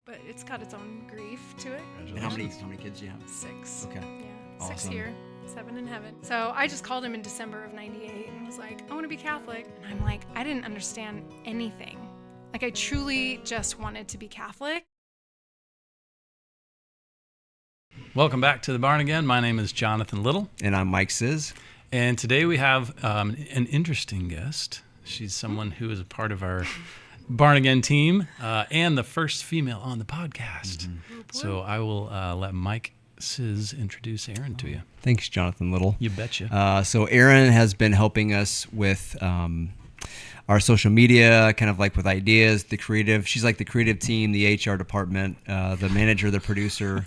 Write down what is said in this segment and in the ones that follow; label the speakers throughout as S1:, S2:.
S1: but it's got its own grief to it.
S2: And how many kids do you have?
S1: 6.
S2: Okay.
S1: Yeah.
S2: Awesome.
S1: 6 here, 7 in heaven. So I just called him in December of 98 and was like, I want to be Catholic. And I'm like, I didn't understand anything. Like, I truly just wanted to be Catholic.
S3: Welcome back to the barn again. My name is Jonathan Little.
S2: And I'm Mike Sizz.
S3: And today we have an interesting guest. She's someone who is a part of our Barn Again team and the first female on the podcast.
S2: Mm-hmm.
S3: So I will let Mike Sizz introduce Erin to you.
S2: Thanks, Jonathan Little.
S3: You betcha.
S2: So Erin has been helping us with our social media, kind of like with ideas, the creative. She's like the creative team, the HR department, the manager, the producer,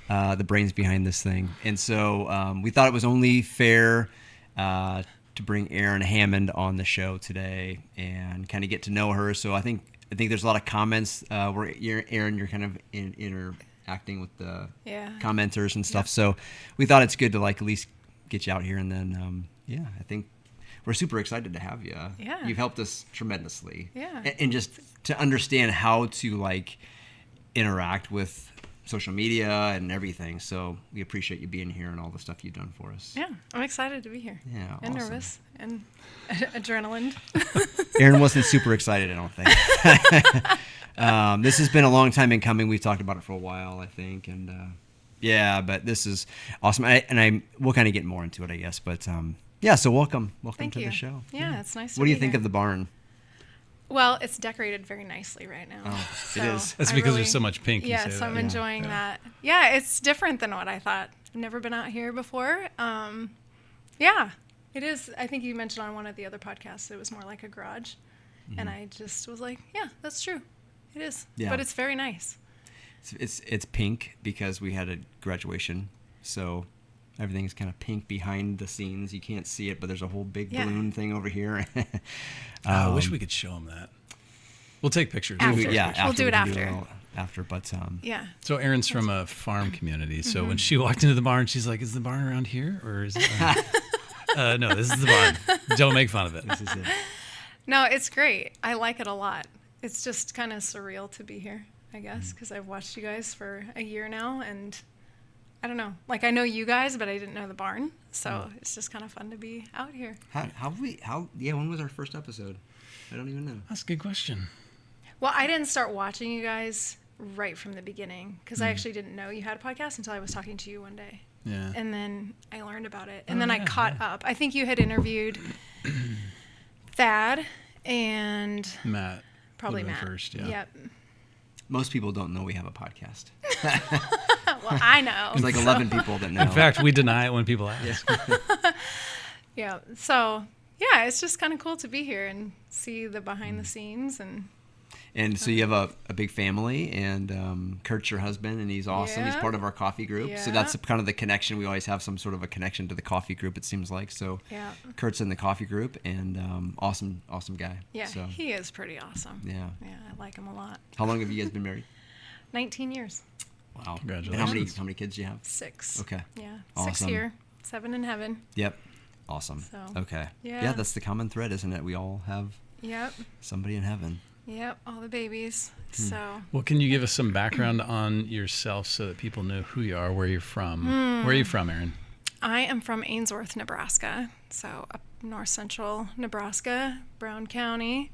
S2: the brains behind this thing. And so we thought it was only fair to bring Erin Hammond on the show today and kind of get to know her. So I think there's a lot of comments where Erin, you're kind of interacting with the commenters and stuff. Yeah. So we thought it's good to like at least get you out here, and then I think we're super excited to have you.
S1: Yeah.
S2: You've helped us tremendously.
S1: Yeah.
S2: And just to understand how to like interact with social media and everything. So we appreciate you being here and all the stuff you've done for us.
S1: Yeah, I'm excited to be here.
S2: Yeah,
S1: and
S2: awesome.
S1: Nervous and adrenaline.
S2: Erin wasn't super excited, I don't think. This has been a long time in coming. We've talked about it for a while, I think, and but this is awesome. We'll kind of get more into it, I guess. But so welcome
S1: Thank
S2: to
S1: you.
S2: the show.
S1: Yeah, it's nice.
S2: What do you think
S1: here.
S2: of the barn?
S1: Well, it's decorated very nicely right now.
S2: Oh,
S1: so
S2: it is.
S3: That's because there's so much pink.
S1: Yes, I'm enjoying that. Yeah, it's different than what I thought. I've never been out here before. It is. I think you mentioned on one of the other podcasts it was more like a garage. Mm-hmm. And I just was like, yeah, that's true. It is. Yeah. But it's very nice.
S2: It's pink because we had a graduation, so everything is kind of pink behind the scenes. You can't see it, but there's a whole big balloon thing over here.
S3: I wish we could show them that. We'll take pictures.
S1: After.
S2: We'll
S1: do it after.
S2: But
S3: So Erin's from a farm community. So when she walked into the barn, she's like, "Is the barn around here, or is it?" No, this is the barn. Don't make fun of it.
S2: This is it.
S1: No, it's great. I like it a lot. It's just kind of surreal to be here, I guess, because I've watched you guys for a year now, and I don't know. Like, I know you guys, but I didn't know the barn, so it's just kind of fun to be out here.
S2: When was our first episode? I don't even know.
S3: That's a good question.
S1: Well, I didn't start watching you guys right from the beginning, because I actually didn't know you had a podcast until I was talking to you one day.
S3: Yeah.
S1: And then I learned about it, and then I caught up. I think you had interviewed Thad and
S3: Matt.
S1: Probably Matt.
S3: First, yeah.
S1: Yep.
S2: Most people don't know we have a podcast.
S1: Well, I know.
S2: There's like 11 people that know.
S3: In fact, we deny it when people ask.
S1: Yeah. So, yeah, it's just kind of cool to be here and see the behind the scenes.
S2: And so you have a big family, and Kurt's your husband, and he's awesome.
S1: Yeah.
S2: He's part of our coffee group.
S1: Yeah.
S2: So that's kind of the connection. We always have some sort of a connection to the coffee group, it seems like. So
S1: yeah.
S2: Kurt's in the coffee group, and awesome guy.
S1: Yeah,
S2: so,
S1: he is pretty awesome.
S2: Yeah.
S1: Yeah, I like him a lot.
S2: How long have you guys been married?
S1: 19 years.
S2: Wow.
S3: Congratulations.
S2: And how many kids do you have?
S1: 6.
S2: Okay.
S1: Yeah.
S2: Awesome.
S1: 6 here, 7 in heaven.
S2: Yep. Awesome.
S1: So,
S2: okay.
S1: Yeah.
S2: That's the common thread, isn't it? We all have somebody in heaven.
S1: Yep, all the babies. So.
S3: Well, can you give us some background on yourself so that people know who you are, where you're from? Where are you from, Erin?
S1: I am from Ainsworth, Nebraska. So up north central Nebraska, Brown County.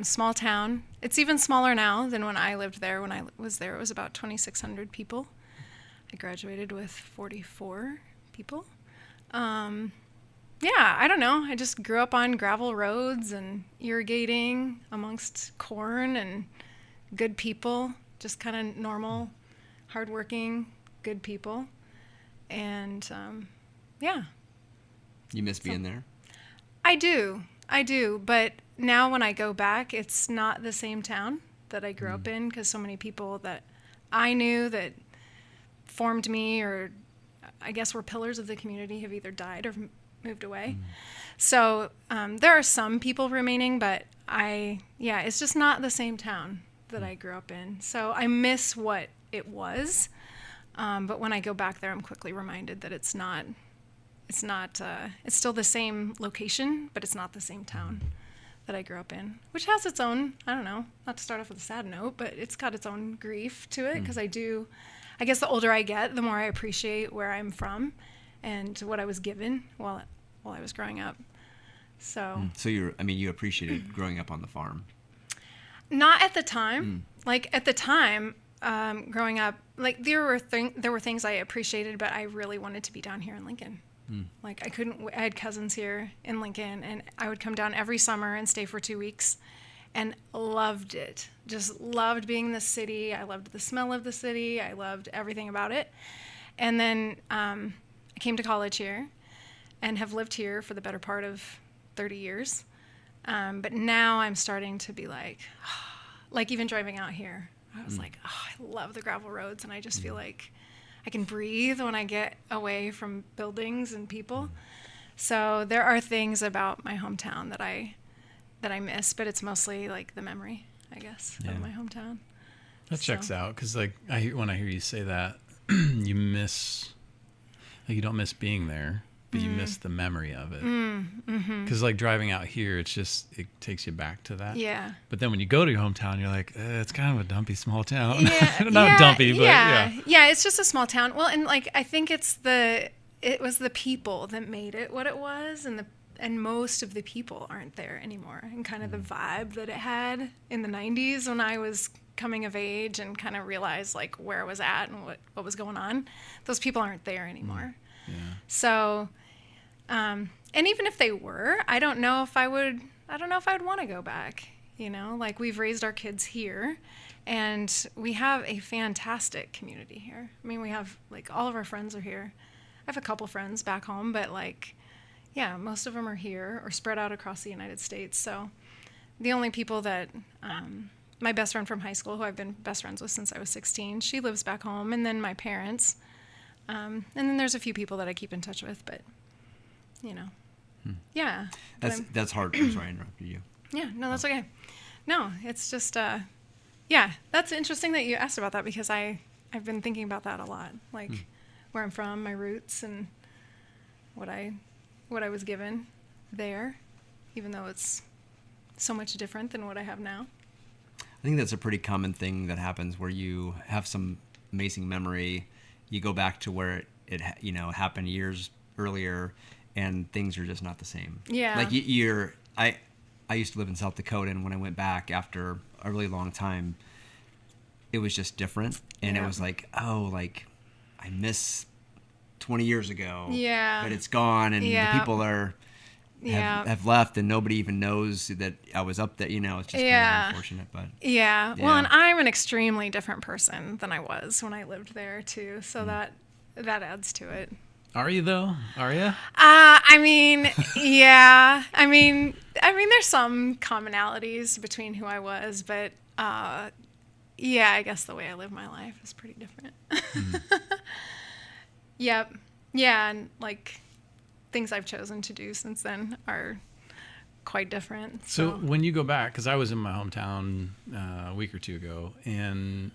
S1: Small town. It's even smaller now than when I lived there. When I was there, it was about 2,600 people. I graduated with 44 people. I don't know. I just grew up on gravel roads and irrigating amongst corn and good people, just kind of normal, hardworking, good people. And,
S2: You miss being there?
S1: I do. But now when I go back, it's not the same town that I grew up in, because so many people that I knew that formed me, or I guess were pillars of the community, have either died or moved away. So there are some people remaining, but it's just not the same town that I grew up in. So I miss what it was. But when I go back there, I'm quickly reminded that it's still the same location, but it's not the same town. that I grew up in, which has its own, I don't know, not to start off with a sad note, but it's got its own grief to it, because I guess the older I get, the more I appreciate where I'm from and what I was given while I was growing up. So
S2: you appreciated growing up on the farm.
S1: Not at the time. Like at the time, growing up, like there were things I appreciated, but I really wanted to be down here in Lincoln. Like I had cousins here in Lincoln, and I would come down every summer and stay for 2 weeks, and loved it. Just loved being in the city. I loved the smell of the city. I loved everything about it. And then I came to college here, and have lived here for the better part of 30 years. But now I'm starting to be like even driving out here, I was like, I love the gravel roads, and I just feel like I can breathe when I get away from buildings and people. So there are things about my hometown that I miss, but it's mostly like the memory, I guess, of my hometown.
S3: That checks out, because like when I hear you say that, you don't miss being there, but you miss the memory of it. Because like driving out here, it takes you back to that.
S1: Yeah.
S3: But then when you go to your hometown, you're like, it's kind of a dumpy small town. Not dumpy, but yeah.
S1: Yeah, it's just a small town. Well, and like I think it was the people that made it what it was, and most of the people aren't there anymore. And kind of the vibe that it had in the 90s when I was coming of age and kind of realized like where I was at and what was going on. Those people aren't there anymore. Yeah. So, and even if they were, I don't know if I would want to go back, like we've raised our kids here, and we have a fantastic community here. I mean, we have like all of our friends are here. I have a couple friends back home, but like, yeah, most of them are here or spread out across the United States. So the only people that, my best friend from high school, who I've been best friends with since I was 16, she lives back home, and then my parents. And then there's a few people that I keep in touch with, but, yeah.
S2: That's hard. I'm sorry I interrupted you.
S1: Yeah, no, that's okay. No, it's just, yeah, that's interesting that you asked about that, because I've been thinking about that a lot, like where I'm from, my roots, and what I was given there, even though it's so much different than what I have now.
S2: I think that's a pretty common thing that happens, where you have some amazing memory. You go back to where it happened years earlier, and things are just not the same.
S1: Yeah.
S2: Like I used to live in South Dakota, and when I went back after a really long time, it was just different, and it was like, I miss 20 years ago. Yeah. But it's gone, and the people have left, and nobody even knows that I was up there. It's just kind of unfortunate, but
S1: yeah. Well, and I'm an extremely different person than I was when I lived there too. So that adds to it.
S3: Are you though? Are you?
S1: I mean, yeah. I mean, there's some commonalities between who I was, but yeah, I guess the way I live my life is pretty different. Yep. Yeah, and like things I've chosen to do since then are quite different.
S3: So when you go back, because I was in my hometown a week or two ago, and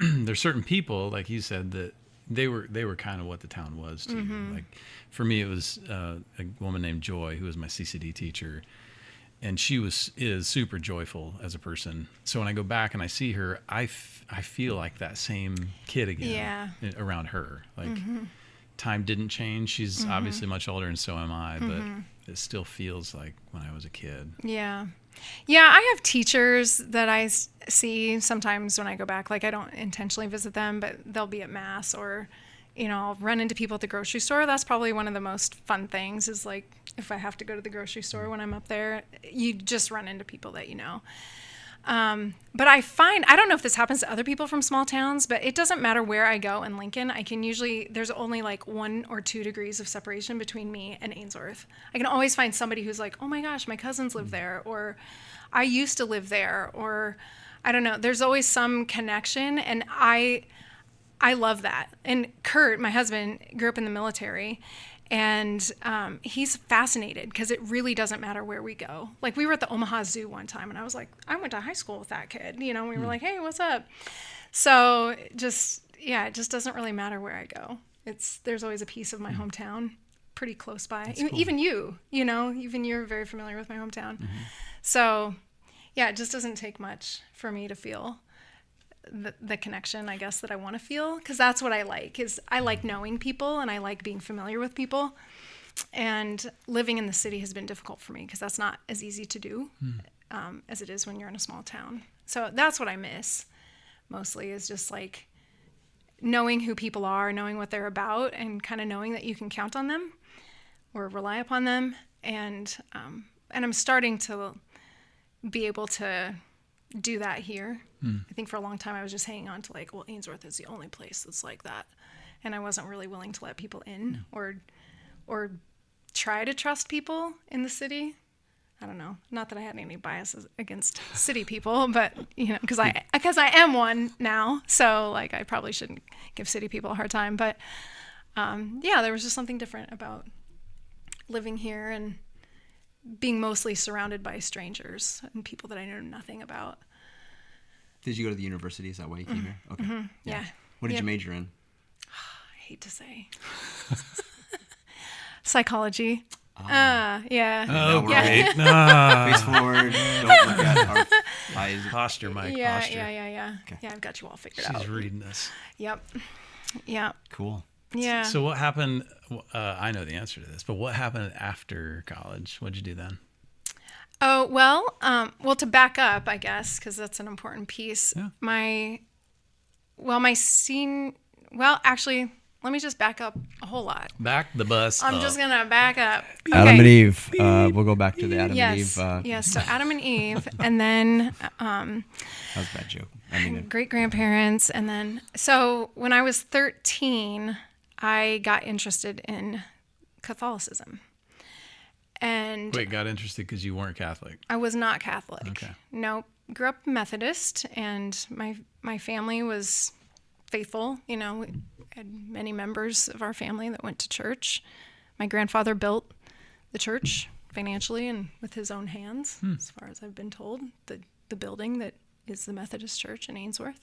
S3: there's certain people, like you said, that they were kind of what the town was to you. Like for me, it was a woman named Joy, who was my CCD teacher, and she is super joyful as a person. So when I go back and I see her, I feel like that same kid again around her. Like time didn't change. She's obviously much older, and so am I, but it still feels like when I was a kid.
S1: Yeah. Yeah, I have teachers that I see sometimes when I go back. Like, I don't intentionally visit them, but they'll be at Mass, or, I'll run into people at the grocery store. That's probably one of the most fun things, is like, if I have to go to the grocery store when I'm up there, you just run into people that you know. But I don't know if this happens to other people from small towns, but it doesn't matter where I go in Lincoln. There's only like 1 or 2 degrees of separation between me and Ainsworth. I can always find somebody who's like, oh my gosh, my cousins live there, or I used to live there, or I don't know. There's always some connection, and I love that. And Kurt, my husband, grew up in the military, and he's fascinated because it really doesn't matter where we go. Like, we were at the Omaha Zoo one time, and I was like, I went to high school with that kid. We were like, hey, what's up? So it just doesn't really matter where I go. There's always a piece of my hometown pretty close by.
S2: That's cool.
S1: Even even you're very familiar with my hometown. So, yeah, it just doesn't take much for me to feel the connection, I guess, that I want to feel, because that's what I like. Is I like knowing people and I like being familiar with people. And living in the city has been difficult for me because that's not as easy to do as it is when you're in a small town. So that's what I miss mostly, is just like knowing who people are, knowing what they're about, and kind of knowing that you can count on them or rely upon them. And I'm starting to be able to do that here. I think for a long time I was just hanging on to like, well, Ainsworth is the only place that's like that. And I wasn't really willing to let people in or try to trust people in the city. I don't know. Not that I had any biases against city people, but you know, because I am one now, so like I probably shouldn't give city people a hard time. But yeah, there was just something different about living here and being mostly surrounded by strangers and people that I know nothing about.
S2: Did you go to the university? Is that why you came here? Okay.
S1: Mm-hmm. Yeah.
S2: What did you major in?
S1: I hate to say. Psychology. Yeah.
S3: Oh,
S2: Yeah.
S3: great. Ah.
S2: Face forward. Don't look at our eyes.
S3: Posture, Mike.
S1: Yeah,
S3: posture.
S1: yeah.
S2: Okay.
S1: Yeah, I've got you all figured out.
S3: She's reading this.
S1: Yep. Yeah.
S2: Cool.
S1: Yeah.
S3: So what happened? I know the answer to this, but what happened after college? What'd you do then?
S1: Oh, well, to back up, I guess, because that's an important piece.
S3: Yeah.
S1: Actually, let me just back up a whole lot.
S3: Back the bus
S1: I'm
S3: up.
S1: just going to back up.
S2: Adam and
S1: Okay.
S2: Eve. We'll go back to the Adam and Eve.
S1: Yes, so Adam and Eve, and then
S2: That was a bad joke. I mean,
S1: great-grandparents, and then, so when I was 13, I got interested in Catholicism. And
S3: Wait, got interested because you weren't Catholic.
S1: I was not Catholic.
S3: Okay.
S1: Nope. Grew up Methodist, and my family was faithful. You know, we had many members of our family that went to church. My grandfather built the church financially and with his own hands, as far as I've been told, the building that is the Methodist church in Ainsworth.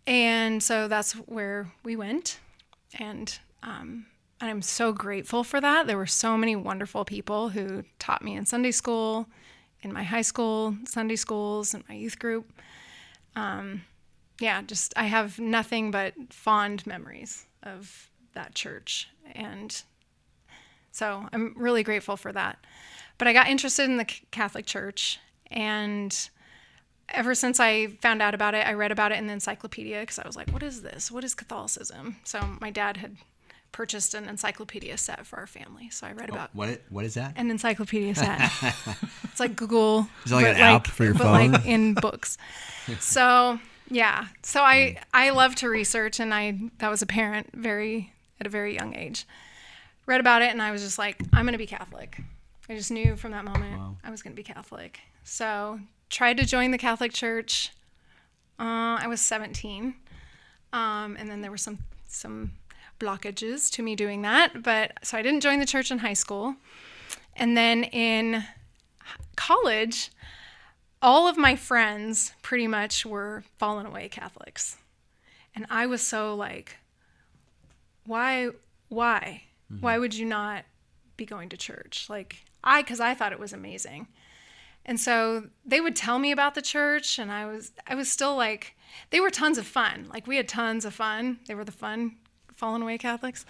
S1: And so that's where we went. And I'm so grateful for that. There were so many wonderful people who taught me in Sunday school, in my high school, Sunday schools, and my youth group. I have nothing but fond memories of that church. And so I'm really grateful for that. But I got interested in the Catholic Church, and ever since I found out about it, I read about it in the encyclopedia because I was like, what is this? What is Catholicism? So my dad had purchased an encyclopedia set for our family. So I read about
S2: what is that?
S1: an encyclopedia set. It's like Google.
S2: Is it like
S1: but
S2: an app for your
S1: but
S2: phone?
S1: like in books. So yeah. So I love to research, and that was apparent at a very young age. Read about it, and I was just like, I'm going to be Catholic. I just knew from that moment I was going to be Catholic. So tried to join the Catholic Church. I was 17. And then there were some blockages to me doing that. But so I didn't join the church in high school. And then in college, all of my friends pretty much were fallen away Catholics. And I was so like, why? Mm-hmm. Why would you not be going to church? Because I thought it was amazing. And so they would tell me about the church, and I was still like, they were tons of fun. Like, we had tons of fun. They were the fun fallen away Catholics.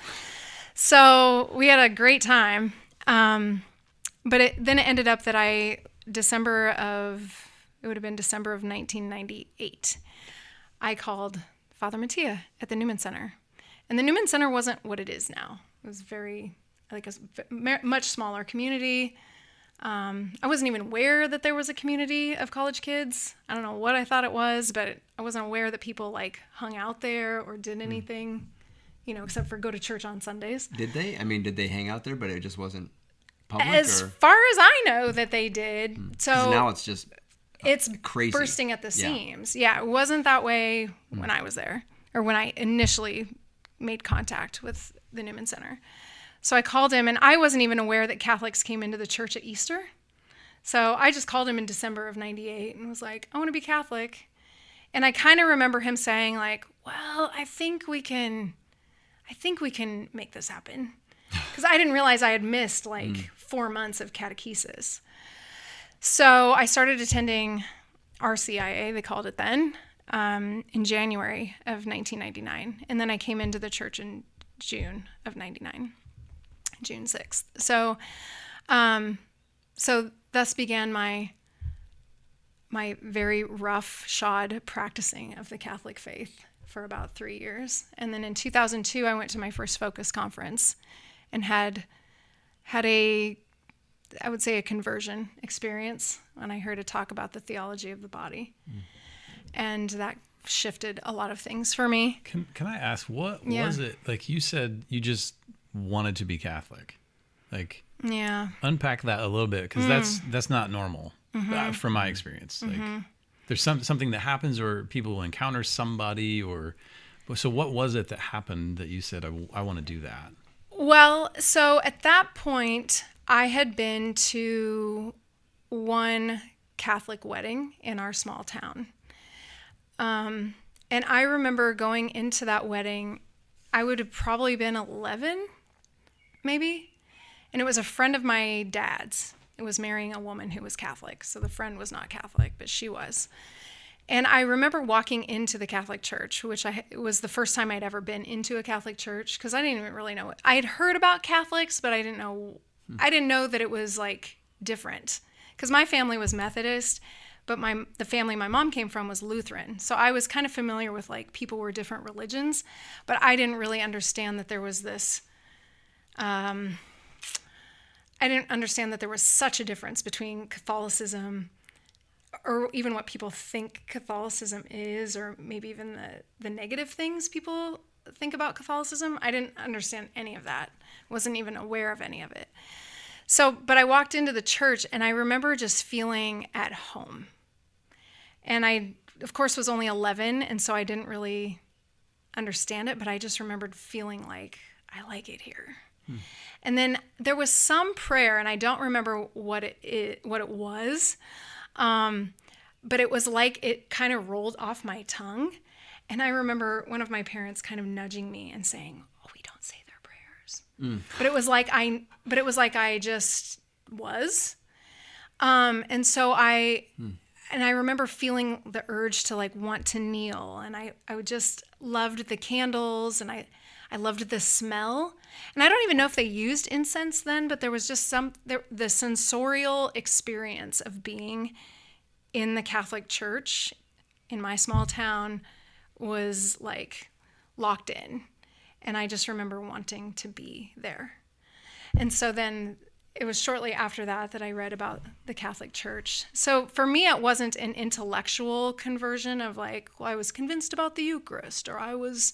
S1: So we had a great time. But then it ended up that December of 1998, I called Father Mattia at the Newman Center. And the Newman Center wasn't what it is now. It was a much smaller community. I wasn't even aware that there was a community of college kids. I don't know what I thought it was, but I wasn't aware that people hung out there or did anything, except for go to church on Sundays.
S2: Did they? I mean, did they hang out there, but it just wasn't public?
S1: As far as I know that they did. So
S2: now it's just
S1: it's
S2: crazy.
S1: Bursting at the seams. Yeah, it wasn't that way when I was there, or when I initially made contact with the Newman Center. So I called him, and I wasn't even aware that Catholics came into the church at Easter. So I just called him in December of 98 and was like, I want to be Catholic. And I kind of remember him saying well, I think we can make this happen. Because I didn't realize I had missed 4 months of catechesis. So I started attending RCIA, they called it then, in January of 1999. And then I came into the church in June of 99, June 6th. So thus began my very rough-shod practicing of the Catholic faith for about 3 years. And then in 2002, I went to my first Focus conference and had a conversion experience when I heard a talk about the theology of the body. And that shifted a lot of things for me.
S3: Can I ask, what was it? Like you said, you just wanted to be Catholic. Like, unpack that a little bit, because that's not normal from my experience. Like, there's something that happens, or people will encounter somebody, so what was it that happened that you said, I want to do that?
S1: Well, so at that point, I had been to one Catholic wedding in our small town. And I remember going into that wedding, I would have probably been 11, maybe. And it was a friend of my dad's. It was marrying a woman who was Catholic. So the friend was not Catholic, but she was. And I remember walking into the Catholic church, which it was the first time I'd ever been into a Catholic church, because I didn't even really know it. I had heard about Catholics, but I didn't know that it was like different, because my family was Methodist, but the family my mom came from was Lutheran. So I was kind of familiar with like people were different religions, but I didn't really understand that there was this, I didn't understand that there was such a difference between Catholicism, or even what people think Catholicism is, or maybe even the negative things people think about Catholicism. I didn't understand any of that. Wasn't even aware of any of it. So, but I walked into the church and I remember just feeling at home. And I, of course, was only 11, and so I didn't really understand it, but I just remembered feeling like, I like it here. And then there was some prayer, and I don't remember what it was, but it was like it kind of rolled off my tongue. And I remember one of my parents kind of nudging me and saying, "Oh, we don't say their prayers." But it was like I just was. And so I remember feeling the urge to like want to kneel, and I just loved the candles, and I loved the smell. And I don't even know if they used incense then, but there was just the sensorial experience of being in the Catholic Church in my small town was like locked in. And I just remember wanting to be there. And so then it was shortly after that I read about the Catholic Church. So for me, it wasn't an intellectual conversion of like, well, I was convinced about the Eucharist, or I was,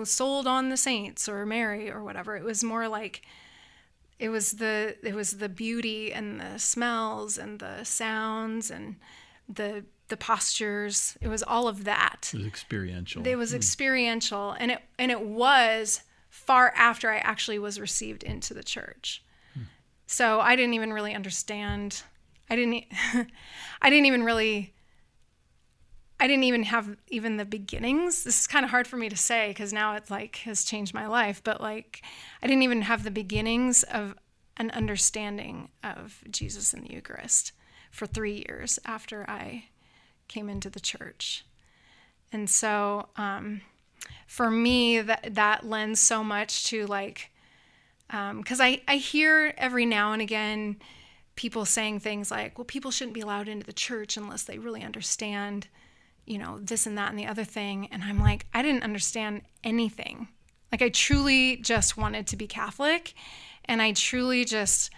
S1: sold on the saints or Mary or whatever. It was more like it was the beauty and the smells and the sounds and the postures. It was all of that.
S3: It was experiential.
S1: It was experiential, and it was far after I actually was received into the church. So I didn't even really understand. I didn't even have even the beginnings. This is kind of hard for me to say because now it's like has changed my life, but like I didn't even have the beginnings of an understanding of Jesus in the Eucharist for 3 years after I came into the church. And so for me, that lends so much to like, because I hear every now and again people saying things like, well, people shouldn't be allowed into the church unless they really understand, this and that and the other thing. And I'm like, I didn't understand anything. Like I truly just wanted to be Catholic, and I truly just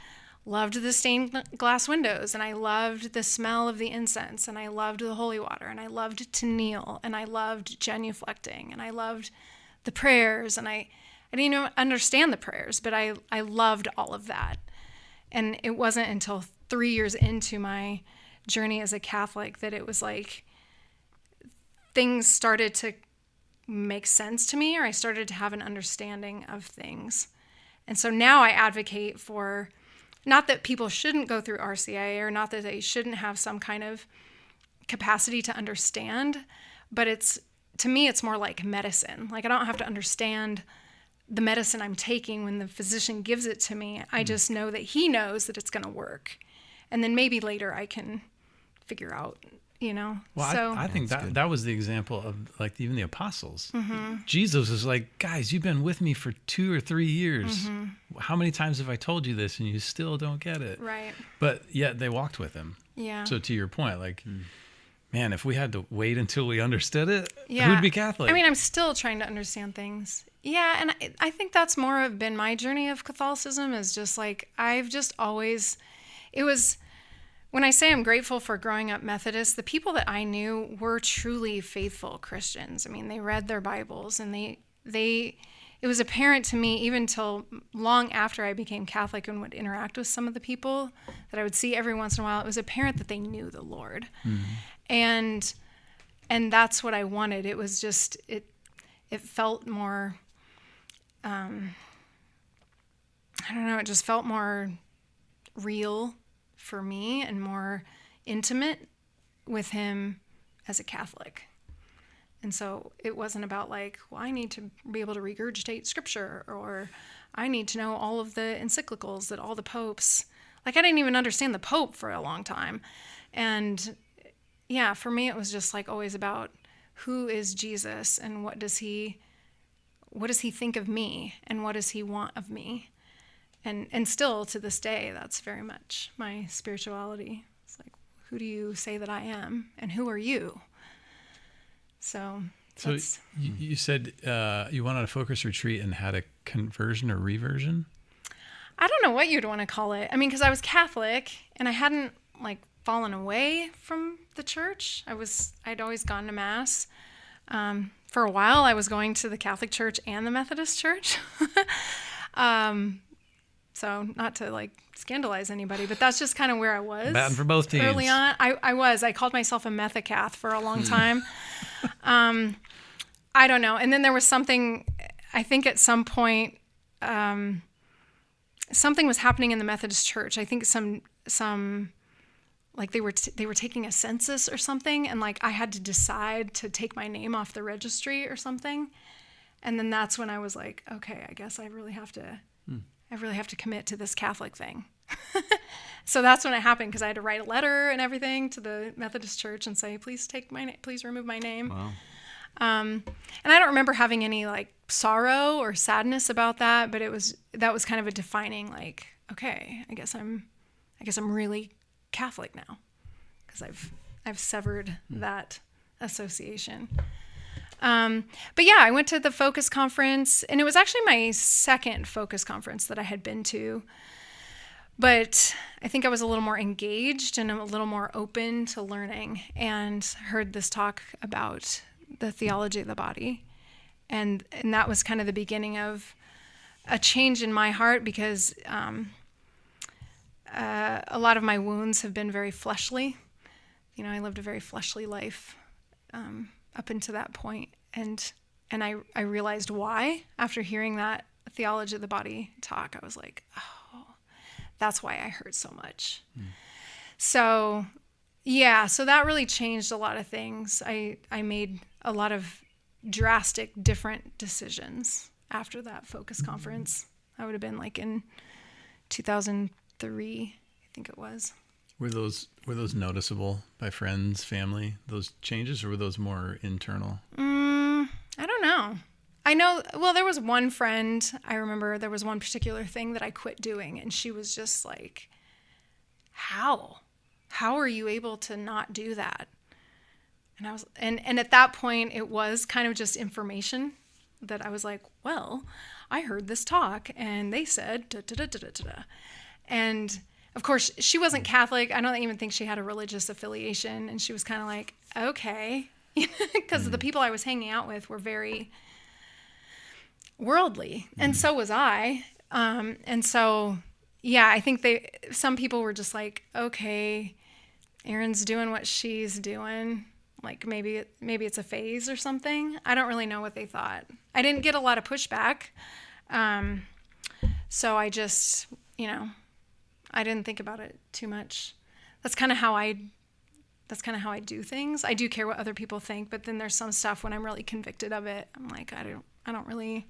S1: loved the stained glass windows, and I loved the smell of the incense, and I loved the holy water, and I loved to kneel, and I loved genuflecting, and I loved the prayers, and I didn't even understand the prayers, but I loved all of that. And it wasn't until 3 years into my journey as a Catholic that it was like things started to make sense to me, or I started to have an understanding of things. And so now I advocate for, not that people shouldn't go through RCIA, or not that they shouldn't have some kind of capacity to understand, but to me, it's more like medicine. Like I don't have to understand the medicine I'm taking when the physician gives it to me. I just know that he knows that it's going to work. and then maybe later I can figure out,
S3: Well,
S1: so
S3: I think
S2: That's good.
S3: that was the example of like even the apostles.
S1: Mm-hmm.
S3: Jesus was like, guys, you've been with me for 2 or 3 years.
S1: Mm-hmm.
S3: How many times have I told you this and you still don't get it?
S1: right.
S3: But yet they walked with him.
S1: Yeah.
S3: So to your point, like, man, if we had to wait until we understood it,
S1: Yeah.
S3: who'd be Catholic?
S1: I mean, I'm still trying to understand things. Yeah, and I think that's more of been my journey of Catholicism, is just like, I've just always, it was, when I say I'm grateful for growing up Methodist, the people that I knew were truly faithful Christians. I mean, they read their Bibles, and it was apparent to me even till long after I became Catholic and would interact with some of the people that I would see every once in a while, it was apparent that they knew the Lord. And that's what I wanted. It was just, it felt more, I don't know, it just felt more real for me and more intimate with him as a Catholic. And so it wasn't about like, well, I need to be able to regurgitate scripture, or I need to know all of the encyclicals that all the popes, like I didn't even understand the Pope for a long time. And yeah, for me, it was just like always about who is Jesus and what does he think of me and what does he want of me? And still to this day, that's very much my spirituality. It's like, who do you say that I am and who are you? So
S3: you said you went on a focus retreat and had a conversion or reversion?
S1: I don't know what you'd want to call it. I mean, because I was Catholic and I hadn't like fallen away from the church. I'd always gone to Mass. For a while, I was going to the Catholic Church and the Methodist Church. So not to like scandalize anybody, but that's just kind of where I was.
S3: Batting for both teams.
S1: Early on, I called myself a Methocath for a long time. I don't know. And then there was something, I think at some point, something was happening in the Methodist Church. I think some like they were taking a census or something, and like I had to decide to take my name off the registry or something. And then that's when I was like, okay, I guess I really have to commit to this Catholic thing. So that's when it happened, because I had to write a letter and everything to the Methodist Church and say, please remove my name.
S2: Wow.
S1: And I don't remember having any like sorrow or sadness about that, but that was kind of a defining, like, okay, I guess I'm really Catholic now, because I've severed that association. But yeah, I went to the Focus Conference, and it was actually my second Focus Conference that I had been to. But I think I was a little more engaged and a little more open to learning, and heard this talk about the theology of the body. And that was kind of the beginning of a change in my heart, because a lot of my wounds have been very fleshly. You know, I lived a very fleshly life up until that point. And I realized why after hearing that theology of the body talk. I was like, oh, that's why I hurt so much. So yeah, so that really changed a lot of things. I made a lot of drastic different decisions after that Focus Conference. I would have been like in 2003, I think it was.
S3: Were those noticeable by friends, family, those changes, or were those more internal?
S1: I don't know. I know, well, there was one friend, I remember there was one particular thing that I quit doing, and she was just like, how are you able to not do that? And I was, and at that point it was kind of just information that I was like, well, I heard this talk and they said da da da da da da. And of course she wasn't Catholic. I don't even think she had a religious affiliation, and she was kind of like, okay, because the people I was hanging out with were very worldly, and so was I. And so, yeah, I think some people were just like, okay, Erin's doing what she's doing. Like maybe it's a phase or something. I don't really know what they thought. I didn't get a lot of pushback. So I just, I didn't think about it too much. That's kind of how I do things. I do care what other people think, but then there's some stuff when I'm really convicted of it, I'm like, I don't really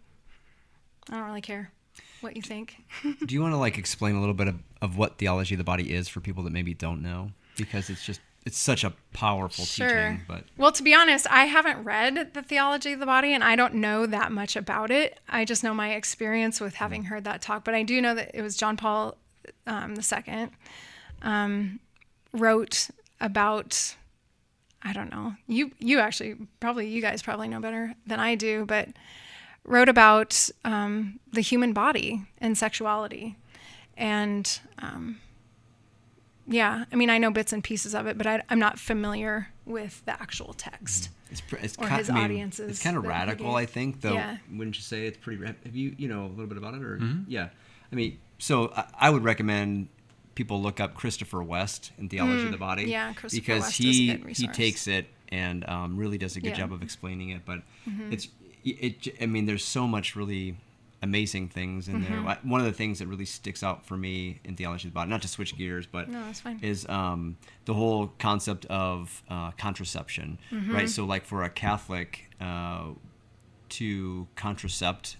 S1: care. what you think.
S2: Do you want to like explain a little bit of what theology of the body is for people that maybe don't know? Because it's such a powerful teaching. But
S1: well, to be honest, I haven't read the theology of the body, and I don't know that much about it. I just know my experience with having heard that talk. But I do know that it was John Paul II wrote about, I don't know, you actually you guys probably know better than I do, but wrote about the human body and sexuality. And yeah, I mean, I know bits and pieces of it, but I'm not familiar with the actual text or his audiences.
S2: It's kind of radical, I think, though.
S1: Yeah.
S2: Wouldn't you say it's pretty? Have you know a little bit about it, or yeah? I mean, so I would recommend people look up Christopher West in Theology of the Body.
S1: Yeah, Christopher
S2: because
S1: West is a good resource.
S2: he takes it and really does a good job of explaining it. But I mean, there's so much really amazing things in there. One of the things that really sticks out for me in Theology of the Body, not to switch gears, but is the whole concept of contraception, right? So like for a Catholic to contracept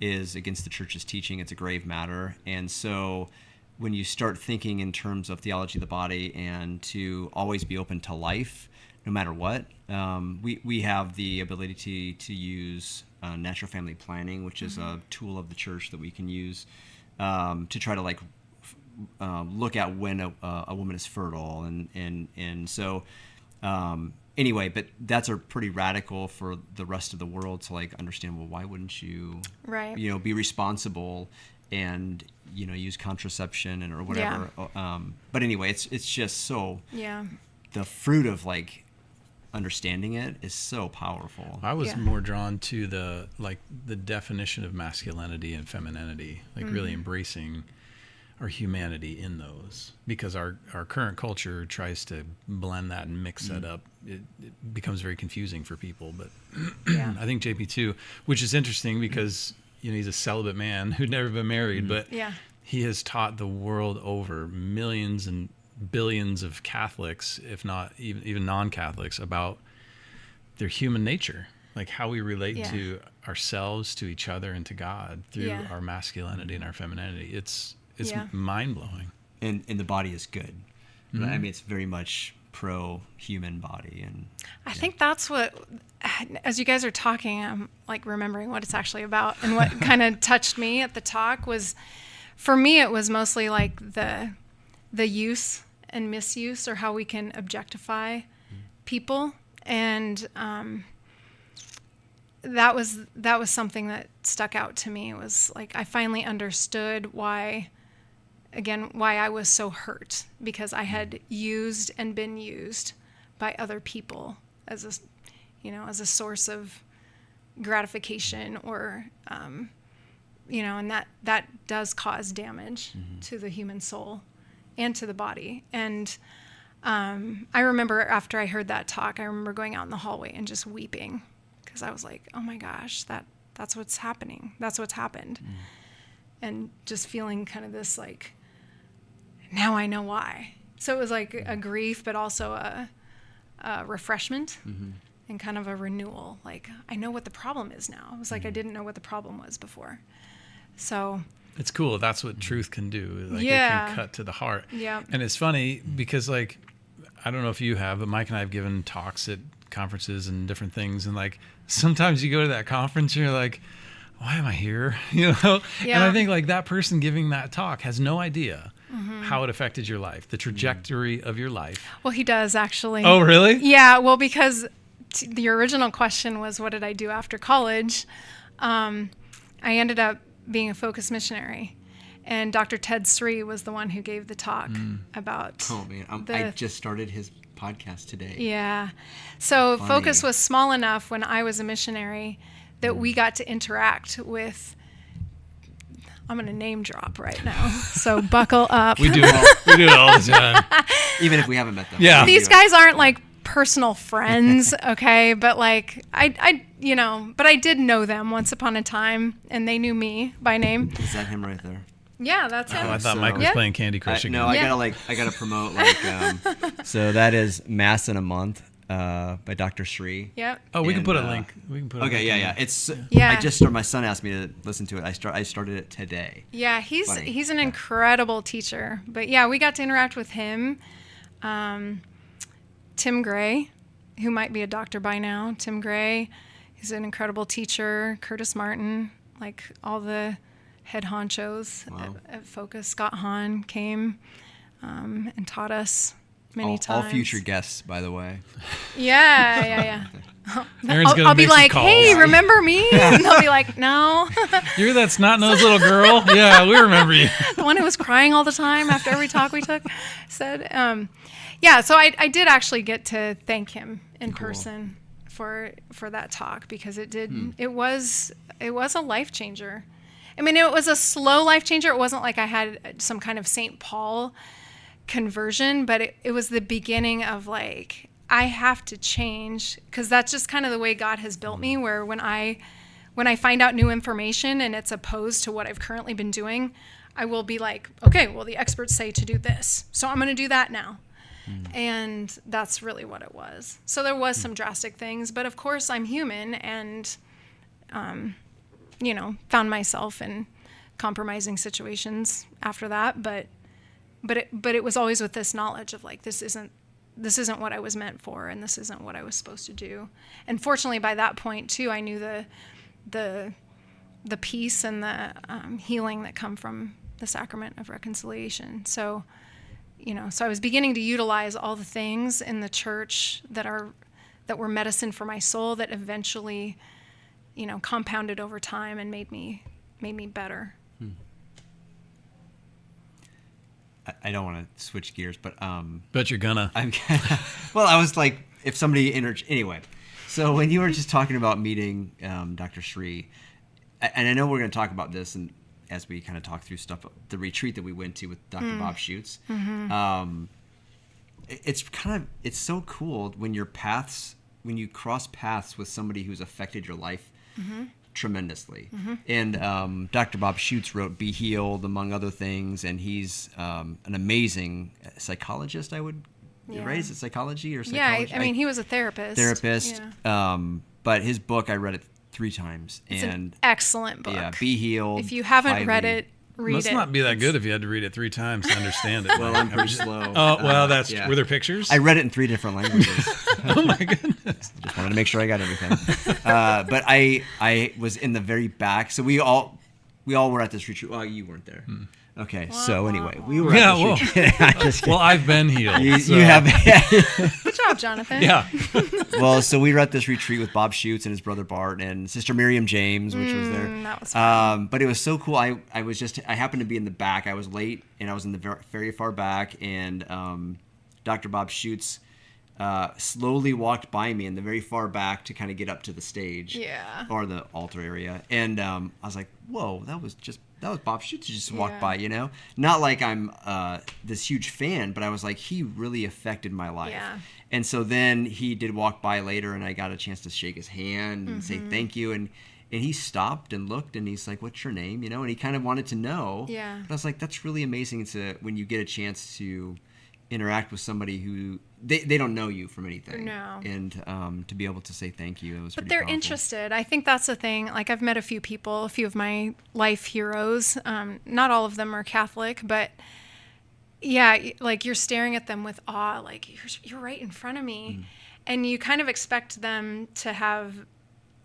S2: is against the church's teaching. It's a grave matter. And so when you start thinking in terms of theology of the body and to always be open to life, no matter what, we have the ability to use natural family planning, which is a tool of the church that we can use to try to like look at when a woman is fertile, and so anyway, but that's a pretty radical for the rest of the world to like understand. Well, why wouldn't you, be responsible and use contraception or whatever? But anyway, it's just so the fruit of like understanding it is so powerful.
S3: I was more drawn to the definition of masculinity and femininity, like really embracing our humanity in those, because our current culture tries to blend that and mix that up. It becomes very confusing for people. But I think JP too, which is interesting because he's a celibate man who'd never been married, but he has taught the world over millions and billions of Catholics, if not even non-Catholics, about their human nature, like how we relate to ourselves, to each other, and to God through our masculinity and our femininity. It's mind-blowing. And
S2: the body is good. I mean, it's very much pro-human body. And
S1: I think that's what, as you guys are talking, I'm like remembering what it's actually about, and what kind of touched me at the talk was, for me, it was mostly like the use and misuse, or how we can objectify people, and that was something that stuck out to me. It was like I finally understood why I was so hurt, because I had used and been used by other people as a source of gratification, or and that does cause damage to the human soul and to the body. And I remember after I heard that talk, I remember going out in the hallway and just weeping, because I was like, oh my gosh, that's what's happening. That's what's happened. And just feeling kind of this like, now I know why. So it was like a grief, but also a refreshment and kind of a renewal. Like, I know what the problem is now. It was like I didn't know what the problem was before. So
S3: it's cool. That's what truth can do. Like it can cut to the heart. Yeah. And it's funny because, like, I don't know if you have, but Mike and I have given talks at conferences and different things. And like, sometimes you go to that conference and you're like, why am I here? Yeah. And I think like that person giving that talk has no idea how it affected your life, the trajectory of your life.
S1: Well, he does actually.
S3: Oh, really?
S1: Yeah. Well, because the original question was, what did I do after college? I ended up being a focus missionary, and Dr. Ted Sri was the one who gave the talk about.
S2: Oh man, I just started his podcast today.
S1: Yeah, so funny. Focus was small enough when I was a missionary that we got to interact with. I'm going to name drop right now, so buckle up.
S3: We do it all the time,
S2: even if we haven't met them.
S3: Yeah,
S1: these guys aren't like personal friends, okay, but like but I did know them once upon a time, and they knew me by name.
S2: Is that him right there?
S1: Yeah, that's him.
S3: Oh, I thought Mike was playing Candy Crush again.
S2: No, I gotta promote so that is Mass in a Month. by Dr. Sri.
S1: Yep.
S3: Oh, we can
S2: And,
S3: put a link. We can put a
S2: Okay,
S3: link
S2: yeah,
S3: in
S2: yeah.
S3: there.
S2: It's
S1: Yeah.
S2: I just started. My son asked me to listen to it. I started it today.
S1: Yeah,
S2: Funny.
S1: he's an incredible teacher. But yeah, we got to interact with him. Tim Gray, who might be a doctor by now. Tim Gray, he's an incredible teacher. Curtis Martin, like all the head honchos
S2: Wow.
S1: at Focus. Scott Hahn came and taught us many times.
S2: All future guests, by the way.
S1: Yeah.
S3: Erin's gonna
S1: I'll be
S3: make some
S1: like,
S3: calls.
S1: hey, remember me? And they'll be like, no.
S3: You're that snot-nosed little girl? Yeah, we remember you.
S1: The one who was crying all the time after every talk we took said, yeah, so I did actually get to thank him in person for that talk, because it was a life changer. I mean, it was a slow life changer. It wasn't like I had some kind of St. Paul conversion, but it was the beginning of like, I have to change, because that's just kind of the way God has built me, where when I find out new information and it's opposed to what I've currently been doing, I will be like, okay, well, the experts say to do this, so I'm going to do that now. And that's really what it was. So there was some drastic things, but of course I'm human, and found myself in compromising situations after that, but it was always with this knowledge of like, this isn't what I was meant for, and this isn't what I was supposed to do. And fortunately, by that point too, I knew the peace and the healing that come from the sacrament of reconciliation. So, so I was beginning to utilize all the things in the church that were medicine for my soul, that eventually, compounded over time and made me better.
S2: I don't want to switch gears, but
S3: But you're gonna.
S2: well, I was like, if somebody anyway. So when you were just talking about meeting Dr. Sri, and I know we're going to talk about this, and as we kind of talk through stuff, the retreat that we went to with Dr. Bob Schutz, it's so cool when you cross paths with somebody who's affected your life tremendously. And Dr. Bob Schutz wrote Be Healed, among other things, and he's an amazing psychologist, right? Is it psychology or psychology?
S1: Yeah, I mean, he was a therapist.
S2: Yeah. But his book, I read it 3 times.
S1: It's
S2: and
S1: an excellent book.
S2: Yeah, Be Healed.
S1: If you haven't read it, read
S3: Must
S1: it.
S3: not be that good if you had to read it 3 times to understand it.
S2: Well, I'm pretty slow.
S3: Oh, well, that's
S2: yeah.
S3: Were there pictures?
S2: I read it in 3 different languages.
S3: Oh my goodness.
S2: Just wanted to make sure I got everything. But I was in the very back. So we all were at this retreat. Well, you weren't there. Okay. So anyway, we were at this retreat. I'm just kidding.
S3: Well, I've been healed.
S2: You have.
S1: Good job, Jonathan.
S3: Yeah.
S2: Well, so we were at this retreat with Bob Schutz and his brother Bart and Sister Miriam James, which was there.
S1: That was fun.
S2: But it was so cool. I happened to be in the back. I was late, and I was in the very far back, and Dr. Bob Schutz slowly walked by me in the very far back to kind of get up to the stage, or the altar area, and I was like, "Whoa, that was Bob Schutz just walked by," Not like I'm this huge fan, but I was like, he really affected my life.
S1: Yeah.
S2: And so then he did walk by later, and I got a chance to shake his hand and say thank you, and he stopped and looked, and he's like, "What's your name?" And he kind of wanted to know.
S1: Yeah.
S2: But I was like, that's really amazing when you get a chance to interact with somebody who they don't know you from anything.
S1: No.
S2: And to be able to say thank you, it was
S1: But
S2: pretty
S1: they're
S2: powerful.
S1: interested. I think that's the thing. Like, I've met a few people, a few of my life heroes. Not all of them are Catholic, but yeah, like you're staring at them with awe, like you're right in front of me. And you kind of expect them to have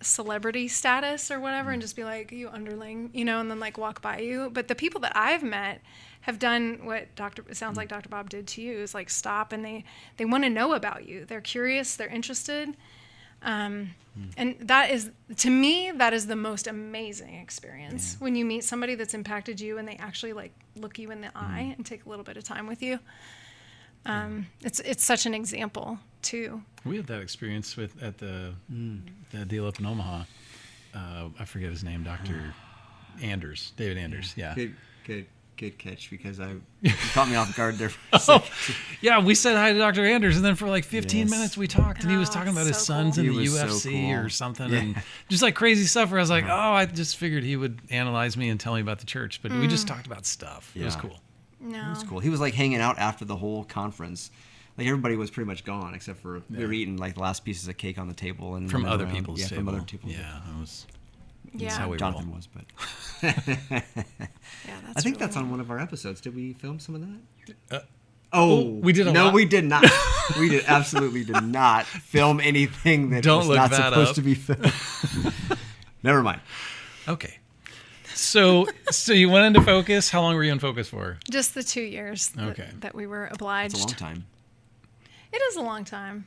S1: celebrity status or whatever and just be like, you underling, and then like walk by you. But the people that I've met have done what it sounds like Dr. Bob did to you, is like stop, and they want to know about you. They're curious, they're interested. And that is, to me, that is the most amazing experience, when you meet somebody that's impacted you and they actually like look you in the eye and take a little bit of time with you. It's such an example too.
S3: We had that experience at the deal up in Omaha. I forget his name, Dr. Anders, David Anders. Yeah.
S2: Good catch, because you caught me off guard there for a second.
S3: Yeah, we said hi to Dr. Anders, and then for like 15
S2: Yes.
S3: minutes we talked, and he was talking about his
S1: so
S3: sons
S1: cool.
S3: in the
S2: He was so
S3: UFC
S2: cool.
S3: or something,
S2: Yeah.
S3: and just like crazy stuff where I was like, I just figured he would analyze me and tell me about the church, but we just talked about stuff. It was
S2: Yeah.
S3: cool.
S1: No.
S2: It was cool. He was like hanging out after the whole conference like everybody was pretty much gone except for we were eating like the last pieces of cake on the table and
S3: From
S2: running
S3: other
S2: around.
S3: people's table.
S2: From other people.
S3: Yeah, that's
S1: Yeah.
S3: how we
S2: Jonathan
S3: roll.
S2: was, but
S1: Yeah, that's
S2: I think
S1: really
S2: that's on
S1: neat.
S2: one of our episodes. Did we film some of that?
S3: Oh, we did a
S2: no,
S3: lot?
S2: we did not. We absolutely did not film anything that
S3: Don't
S2: was
S3: look
S2: not
S3: that
S2: supposed
S3: up.
S2: to be filmed. Never mind.
S3: Okay. So you went into Focus. How long were you in Focus for?
S1: Just the 2 years
S3: Okay.
S1: that we were obliged.
S2: It's a long time.
S1: It is a long time.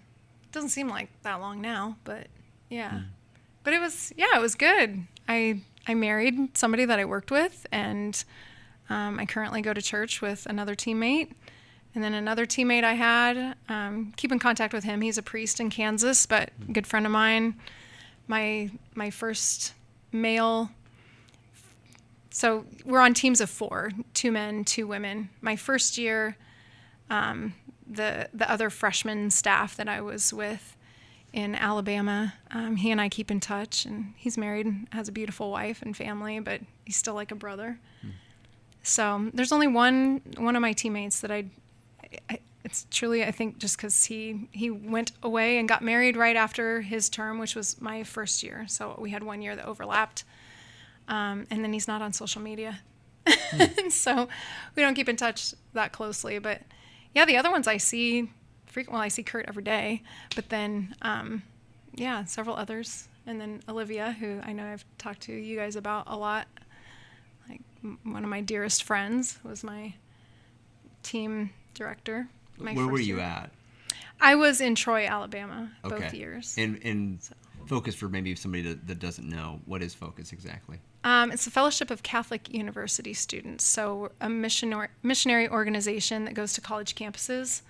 S1: Doesn't seem like that long now, but yeah. But it was good. I married somebody that I worked with, and I currently go to church with another teammate. And then another teammate I had, keep in contact with him. He's a priest in Kansas, but a good friend of mine. My first male. So we're on teams of 4, 2 men, 2 women. My first year, the other freshman staff that I was with in Alabama, he and I keep in touch, and he's married and has a beautiful wife and family, but he's still like a brother. So there's only one of my teammates that it's truly, I think, just because he went away and got married right after his term, which was my first year. So we had 1 year that overlapped. And then he's not on social media. So we don't keep in touch that closely. But yeah, the other ones I see frequently. Well, I see Kurt every day. But then, several others. And then Olivia, who I know I've talked to you guys about a lot. Like one of my dearest friends was my team director.
S2: Where were you at?
S1: I was in Troy, Alabama,
S2: Okay.
S1: both years.
S2: And Focus, for maybe somebody that doesn't know, what is Focus exactly?
S1: It's a fellowship of Catholic university students. So we're a missionary organization that goes to college campuses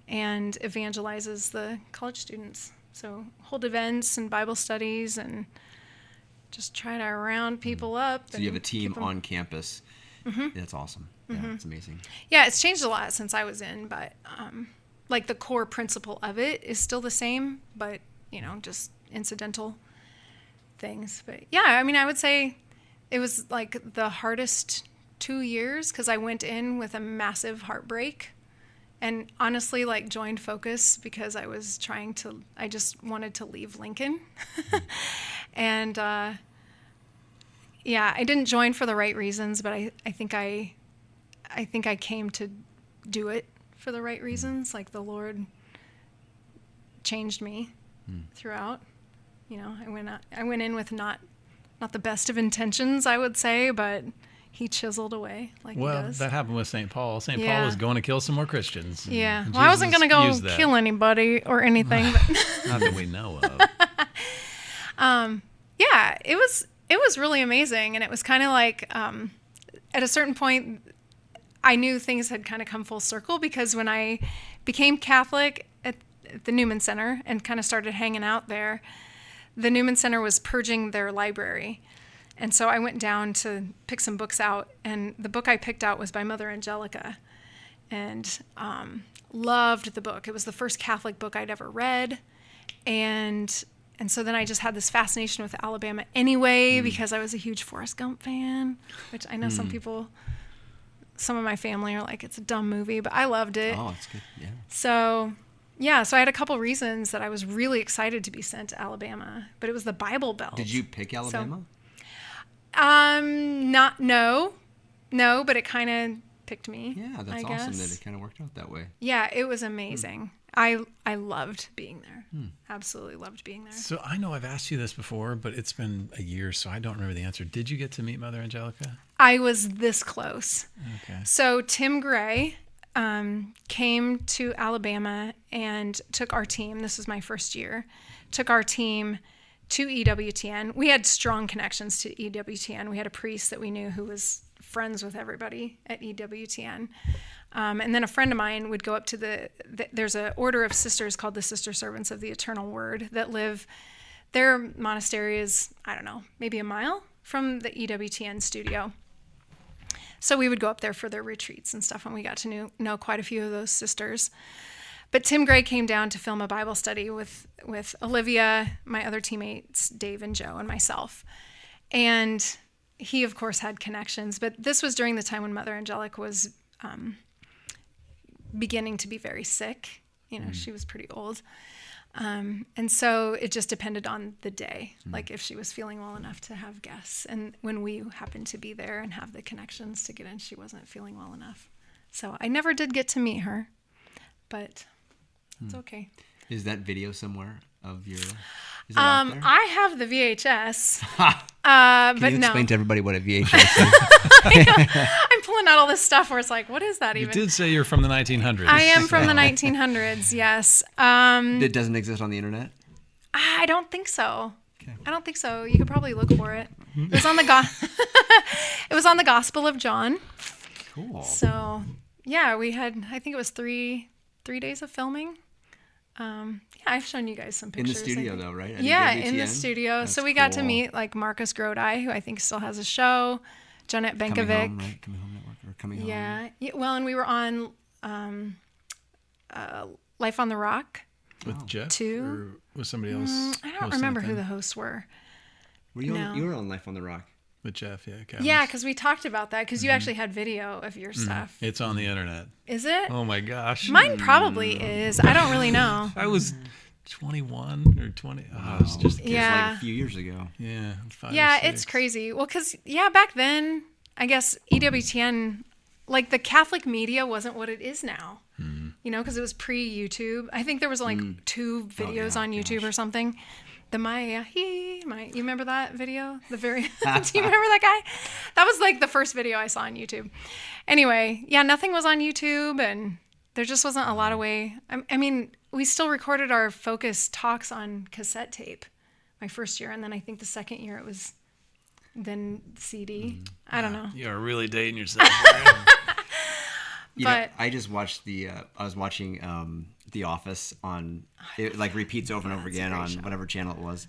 S1: and evangelizes the college students. So hold events and Bible studies and just try to round people up.
S2: So you have a team
S1: keep 'em-
S2: on campus. That's awesome. Yeah, it's amazing.
S1: Yeah, it's changed a lot since I was in, but like the core principle of it is still the same, but just incidental things. But yeah, I mean, I would say it was like the hardest 2 years because I went in with a massive heartbreak and honestly like joined Focus because I just wanted to leave Lincoln. And I didn't join for the right reasons, but I think I came to do it for the right reasons. Like the Lord changed me throughout. I went in with not the best of intentions, I would say, but he chiseled away like he
S3: Well,
S1: does.
S3: that happened with St. Paul. St. Paul
S1: Yeah.
S3: was going to kill some more Christians. and
S1: Yeah. Well, I wasn't
S3: Jesus
S1: going to
S3: used
S1: go
S3: that.
S1: kill anybody or anything. But
S3: Not that we know of.
S1: yeah, it was really amazing. And it was kind of like at a certain point, I knew things had kind of come full circle because when I became Catholic at the Newman Center and kind of started hanging out there, the Newman Center was purging their library. And so I went down to pick some books out, and the book I picked out was by Mother Angelica, and loved the book. It was the first Catholic book I'd ever read, and so then I just had this fascination with Alabama anyway because I was a huge Forrest Gump fan, which I know some of my family are like, it's a dumb movie, but I loved it.
S2: Oh, it's good. Yeah.
S1: So I had a couple reasons that I was really excited to be sent to Alabama, but it was the Bible Belt.
S2: Did you pick Alabama?
S1: No, but it kind of picked me.
S2: Yeah, that's
S1: I
S2: awesome
S1: guess.
S2: that it kind of worked out that way.
S1: Yeah, it was amazing. I loved being there. Absolutely loved being there.
S3: So I know I've asked you this before, but it's been a year, so I don't remember the answer. Did you get to meet Mother Angelica?
S1: I was this close.
S3: Okay.
S1: So Tim Gray came to Alabama and took our team. This was my first year. Took our team to EWTN. We had strong connections to EWTN. We had a priest that we knew who was friends with everybody at EWTN. And then a friend of mine would go up to there's an order of sisters called the Sister Servants of the Eternal Word that live, their monastery is, I don't know, maybe a mile from the EWTN studio. So we would go up there for their retreats and stuff, and we got to know quite a few of those sisters. But Tim Gray came down to film a Bible study with Olivia, my other teammates, Dave and Joe, and myself. And he, of course, had connections. But this was during the time when Mother Angelica was beginning to be very sick. You know, she was pretty old. And so it just depended on the day, like if she was feeling well enough to have guests. And when we happened to be there and have the connections to get in, she wasn't feeling well enough. So I never did get to meet her, but it's okay.
S2: Is that video somewhere of your? Is it out there?
S1: I have the VHS.
S2: Can
S1: But
S2: you
S1: no.
S2: explain to everybody what a VHS is?
S1: I'm pulling out all this stuff where it's like, what is that
S3: You
S1: even?
S3: did say you're from the 1900s.
S1: I am from the 1900s, yes.
S2: It doesn't exist on the internet?
S1: I don't think so.
S2: Okay.
S1: I don't think so. You could probably look for it. It was on the it was on the Gospel of John.
S2: Cool.
S1: So yeah, we had, I think it was three days of filming. Yeah, I've shown you guys some
S2: In
S1: pictures.
S2: the studio,
S1: I think.
S2: though, right? At
S1: Yeah,
S2: WTN?
S1: in the studio.
S2: That's
S1: So we got to
S2: cool.
S1: meet like Marcus Grodi, who I think still has a show, Jonette
S2: Coming
S1: Benkovic.
S2: Home, right? Coming Home Network or Coming Home?
S1: Yeah. Well, and we were on Life on the Rock.
S3: With Jeff?
S1: Two?
S3: Or was somebody else?
S1: I don't
S3: hosting
S1: remember
S3: it
S1: who
S3: then?
S1: the hosts were.
S2: Were you,
S1: No.
S2: you were on Life on the Rock.
S3: With Jeff, yeah. Cavins.
S1: Yeah, because we talked about that because you actually had video of your stuff.
S3: It's on the internet.
S1: Is it?
S3: Oh my gosh.
S1: Mine probably is. I don't really know.
S3: I was 21 or 20. Oh, I was just a kid.
S1: Yeah.
S2: Like a few years ago.
S3: Yeah. 5 or
S1: Yeah,
S3: 6.
S1: it's crazy. Well, because, yeah, back then, I guess EWTN, like the Catholic media wasn't what it is now. You know, because it was pre-YouTube. I think there was like 2 videos on YouTube or something. The you remember that video? Do you remember that guy? That was like the first video I saw on YouTube. Anyway, yeah, nothing was on YouTube, and there just wasn't a lot of way. I mean, we still recorded our Focus talks on cassette tape my first year, and then I think the second year it was then CD. I don't know.
S3: You're really dating yourself. Right?
S2: You know,
S1: But-
S2: I just watched I was watching The Office on, it like repeats over and over
S1: it's a
S2: again
S1: great
S2: on
S1: show.
S2: whatever channel it was.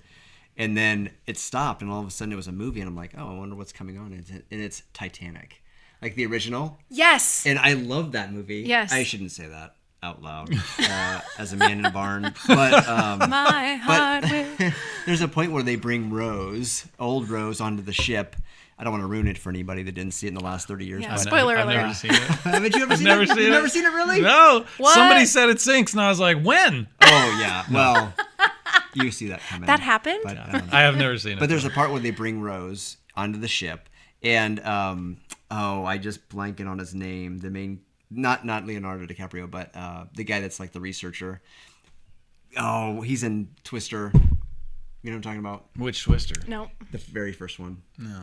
S2: And then it stopped, and all of a sudden it was a movie, and I'm like, oh, I wonder what's coming on. And it's Titanic, like the original.
S1: Yes.
S2: And I love that movie.
S1: Yes.
S2: I shouldn't say that out loud as a man in a barn. But
S1: My heart will.
S2: there's a point where they bring old Rose, onto the ship. I don't want to ruin it for anybody that didn't see it in the last 30 years.
S1: Yeah,
S2: but-
S1: spoiler
S3: I've
S1: alert.
S3: never seen it.
S2: Haven't you ever seen
S3: Never
S2: it?
S3: seen
S2: You've
S3: it.
S2: never seen it, really?
S3: No.
S1: What?
S3: Somebody said it sinks, and I was like, when?
S2: Oh, yeah. Well, you see that coming.
S1: That happened?
S2: But, I don't know.
S3: I have never seen it.
S2: But there's a part where they bring Rose onto the ship, and I just blanking on his name. The main, not Leonardo DiCaprio, but the guy that's like the researcher. Oh, he's in Twister. You know what I'm talking about?
S3: Which Twister?
S1: No.
S2: The very first one.
S3: No.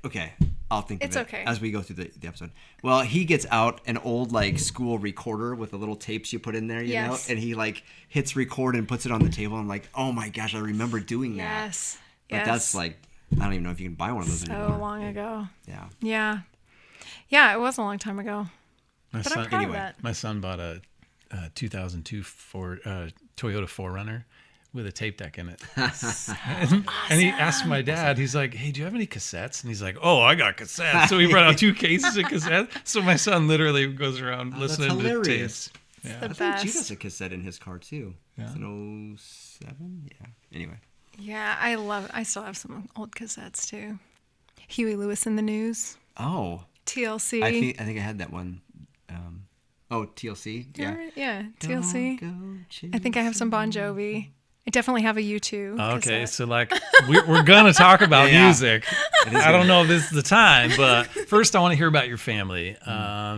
S2: Okay, I'll think
S1: It's
S2: of it
S1: okay.
S2: as we go through the episode. Well, he gets out an old like school recorder with the little tapes you put in there, you know,
S1: Yes.
S2: and he like hits record and puts it on the table. I'm like, oh my gosh, I remember doing that.
S1: Yes.
S2: But
S1: Yes.
S2: that's like, I don't even know if you can buy one of those
S1: so
S2: anymore.
S1: long ago.
S2: Yeah.
S1: Yeah. Yeah, it was a long time ago.
S3: My
S1: But I'm
S3: son,
S1: proud
S2: anyway.
S1: of that.
S3: my son bought a 2002 Toyota 4Runner with a tape deck in it. And he asked my dad, he's like, hey, do you have any cassettes? And he's like, oh, I got cassettes. So he brought out 2 cases of cassettes. So my son literally goes around
S2: that's
S3: listening to
S2: hilarious.
S3: tapes. Yeah.
S1: The
S2: I think
S1: best.
S2: Jude has a cassette in his car too.
S3: Yeah.
S2: It's an 07? Yeah. Anyway.
S1: Yeah, I still have some old cassettes too. Huey Lewis in the News.
S2: Oh,
S1: TLC.
S2: I think I had that one. TLC. Yeah.
S1: Yeah, TLC.
S2: Don't go
S1: I think I have some Bon Jovi. I definitely have a U2
S3: Okay,
S1: cassette.
S3: so like we're gonna talk about
S2: Yeah.
S3: music. I don't know if this is the time, but first I want to hear about your family.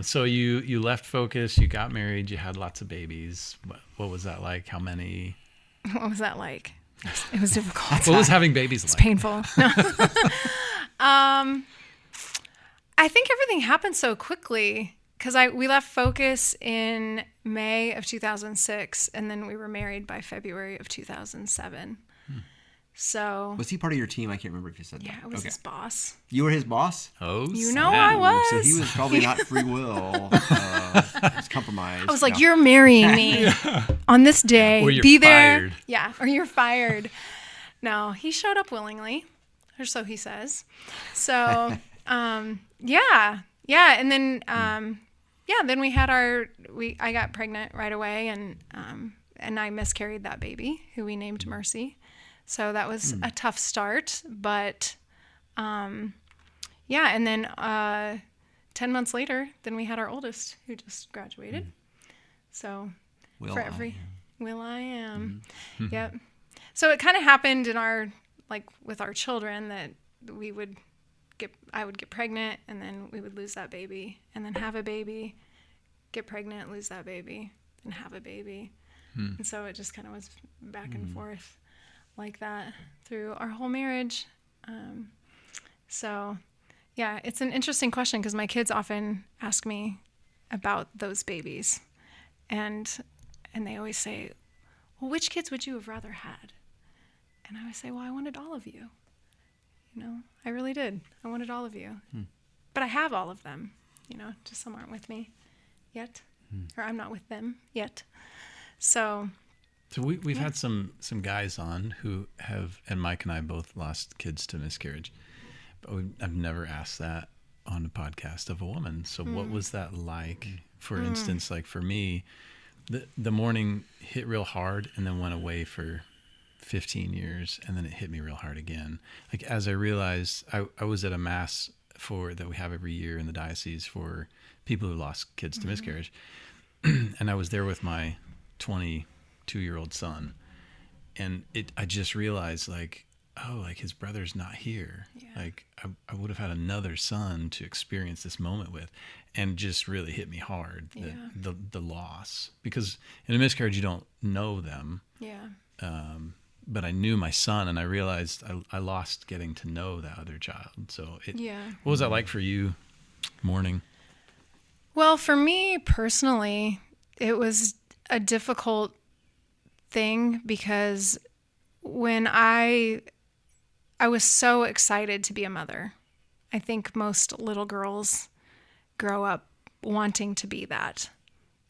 S3: So you left Focus, you got married, you had lots of babies. What was that like? How many?
S1: What was that like? It was difficult.
S3: What was having babies like?
S1: Painful. No. I think everything happened so quickly because we left Focus in May of 2006, and then we were married by February of 2007. So
S2: Was he part of your team? I can't remember if you said
S1: yeah,
S2: that.
S1: I was
S2: Okay.
S1: his boss.
S2: You were his boss?
S3: Oh,
S1: You know
S3: snap.
S1: I was.
S2: So he was probably not free will. It was compromised.
S1: I was like,
S2: No.
S1: "You're marrying me on this day.
S3: Or you're
S1: Be there."
S3: fired.
S1: Yeah, or you're fired. No, he showed up willingly, or so he says. So, yeah, and then, then we had I got pregnant right away, and I miscarried that baby, who we named Mercy. So that was a tough start, but, and then 10 months later, then we had our oldest, who just graduated. So.
S2: Will
S1: for
S2: I
S1: every
S2: am.
S1: will I am.
S3: Mm-hmm.
S1: Yep. So it kind of happened in our, like with our children, that I would get pregnant, and then we would lose that baby, and then have a baby, get pregnant, lose that baby, and have a baby. And so it just kind of was back and forth like that through our whole marriage. So yeah, it's an interesting question because my kids often ask me about those babies, and they always say, well, which kids would you have rather had? And I would say, well, I wanted all of you. You know, I really did. I wanted all of you. But I have all of them, you know, just some aren't with me yet, or I'm not with them yet. So
S3: we've had some guys on who have, and Mike and I both lost kids to miscarriage, but I've never asked that on a podcast of a woman. So what was that like? For instance, like for me, the morning hit real hard and then went away for 15 years, and then it hit me real hard again. Like as I realized, I was at a mass that we have every year in the diocese for people who lost kids to miscarriage, and I was there with my 22-year-old son, and I just realized, like, oh, like his brother's not here.
S1: Yeah.
S3: Like I would have had another son to experience this moment with, and just really hit me hard, the loss, because in a miscarriage you don't know them.
S1: yeah.
S3: But I knew my son, and I realized I lost getting to know that other child. So what was that like for you, mourning?
S1: Well, for me personally, it was a difficult thing because when I was so excited to be a mother. I think most little girls grow up wanting to be that.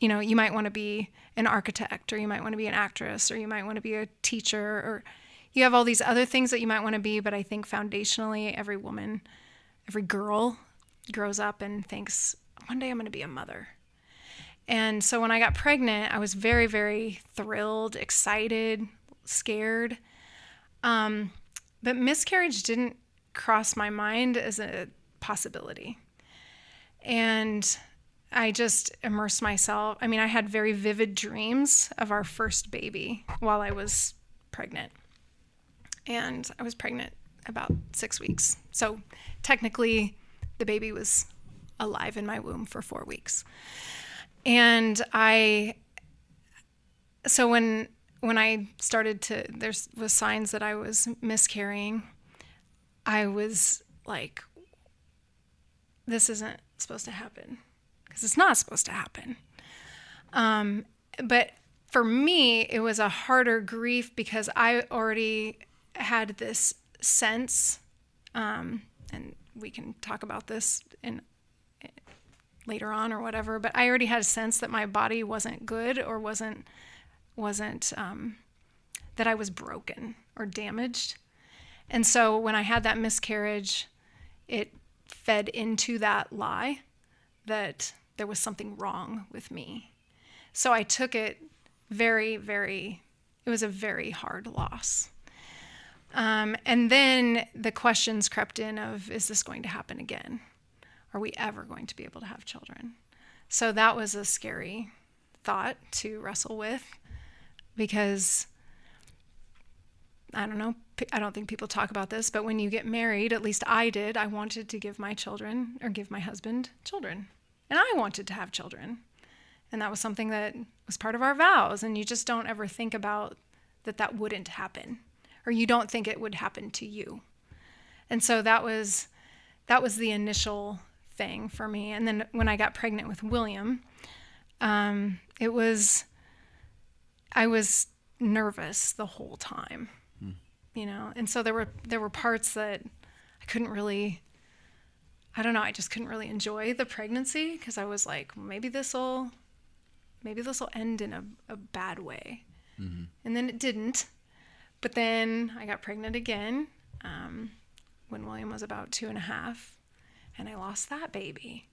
S1: You know, you might want to be an architect, or you might want to be an actress, or you might want to be a teacher, or you have all these other things that you might want to be. But I think foundationally, every woman, every girl grows up and thinks, one day I'm going to be a mother. And so when I got pregnant, I was very, very thrilled, excited, scared. But miscarriage didn't cross my mind as a possibility. And I just immersed myself. I mean, I had very vivid dreams of our first baby while I was pregnant. And I was pregnant about 6 weeks. So technically, the baby was alive in my womb for 4 weeks. And so when I started there was signs that I was miscarrying, I was like, this isn't supposed to happen, because it's not supposed to happen. But for me, it was a harder grief because I already had this sense, and we can talk about this later on or whatever, but I already had a sense that my body wasn't good, or wasn't that I was broken or damaged. And so when I had that miscarriage, it fed into that lie that there was something wrong with me. So I took it it was a very hard loss. And then the questions crept in of, is this going to happen again? Are we ever going to be able to have children? So that was a scary thought to wrestle with, because I don't know, I don't think people talk about this, but when you get married, at least I did, I wanted to give my children, or give my husband children. And I wanted to have children. And that was something that was part of our vows. And you just don't ever think about that wouldn't happen, or you don't think it would happen to you. And so that was the initial thing for me. And then when I got pregnant with William, I was nervous the whole time, you know? And so there were parts that I couldn't really, I just couldn't really enjoy the pregnancy, because I was like, maybe this will end in a bad way. Mm-hmm. And then it didn't. But then I got pregnant again when William was about 2.5, and I lost that baby.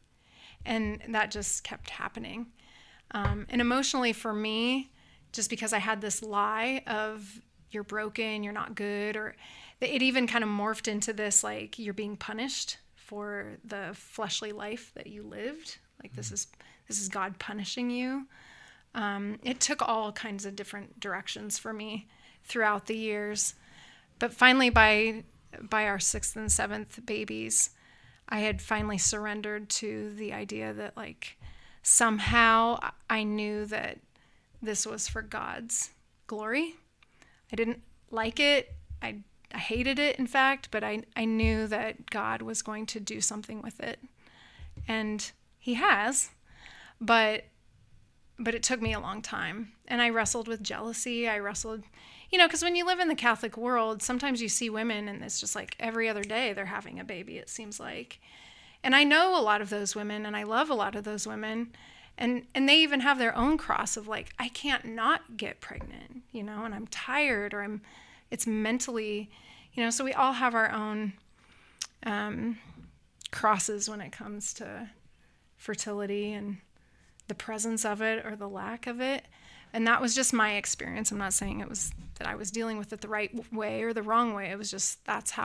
S1: And that just kept happening. And emotionally for me, just because I had this lie of, you're broken, you're not good, or it even kind of morphed into this, like, you're being punished for the fleshly life that you lived. Like, this is God punishing you. It took all kinds of different directions for me throughout the years. But finally, by our sixth and seventh babies, I had finally surrendered to the idea that, like, somehow I knew that this was for God's glory. I didn't like it. I hated it, in fact, but I knew that God was going to do something with it. And he has, but it took me a long time. And I wrestled with jealousy. I wrestled, because when you live in the Catholic world, sometimes you see women and it's just like every other day they're having a baby, it seems like. And I know a lot of those women, and I love a lot of those women. And they even have their own cross of, like, I can't not get pregnant, and I'm tired, or it's mentally, so we all have our own crosses when it comes to fertility and the presence of it or the lack of it. And that was just my experience. I'm not saying it was that I was dealing with it the right way or the wrong way. It was just, that's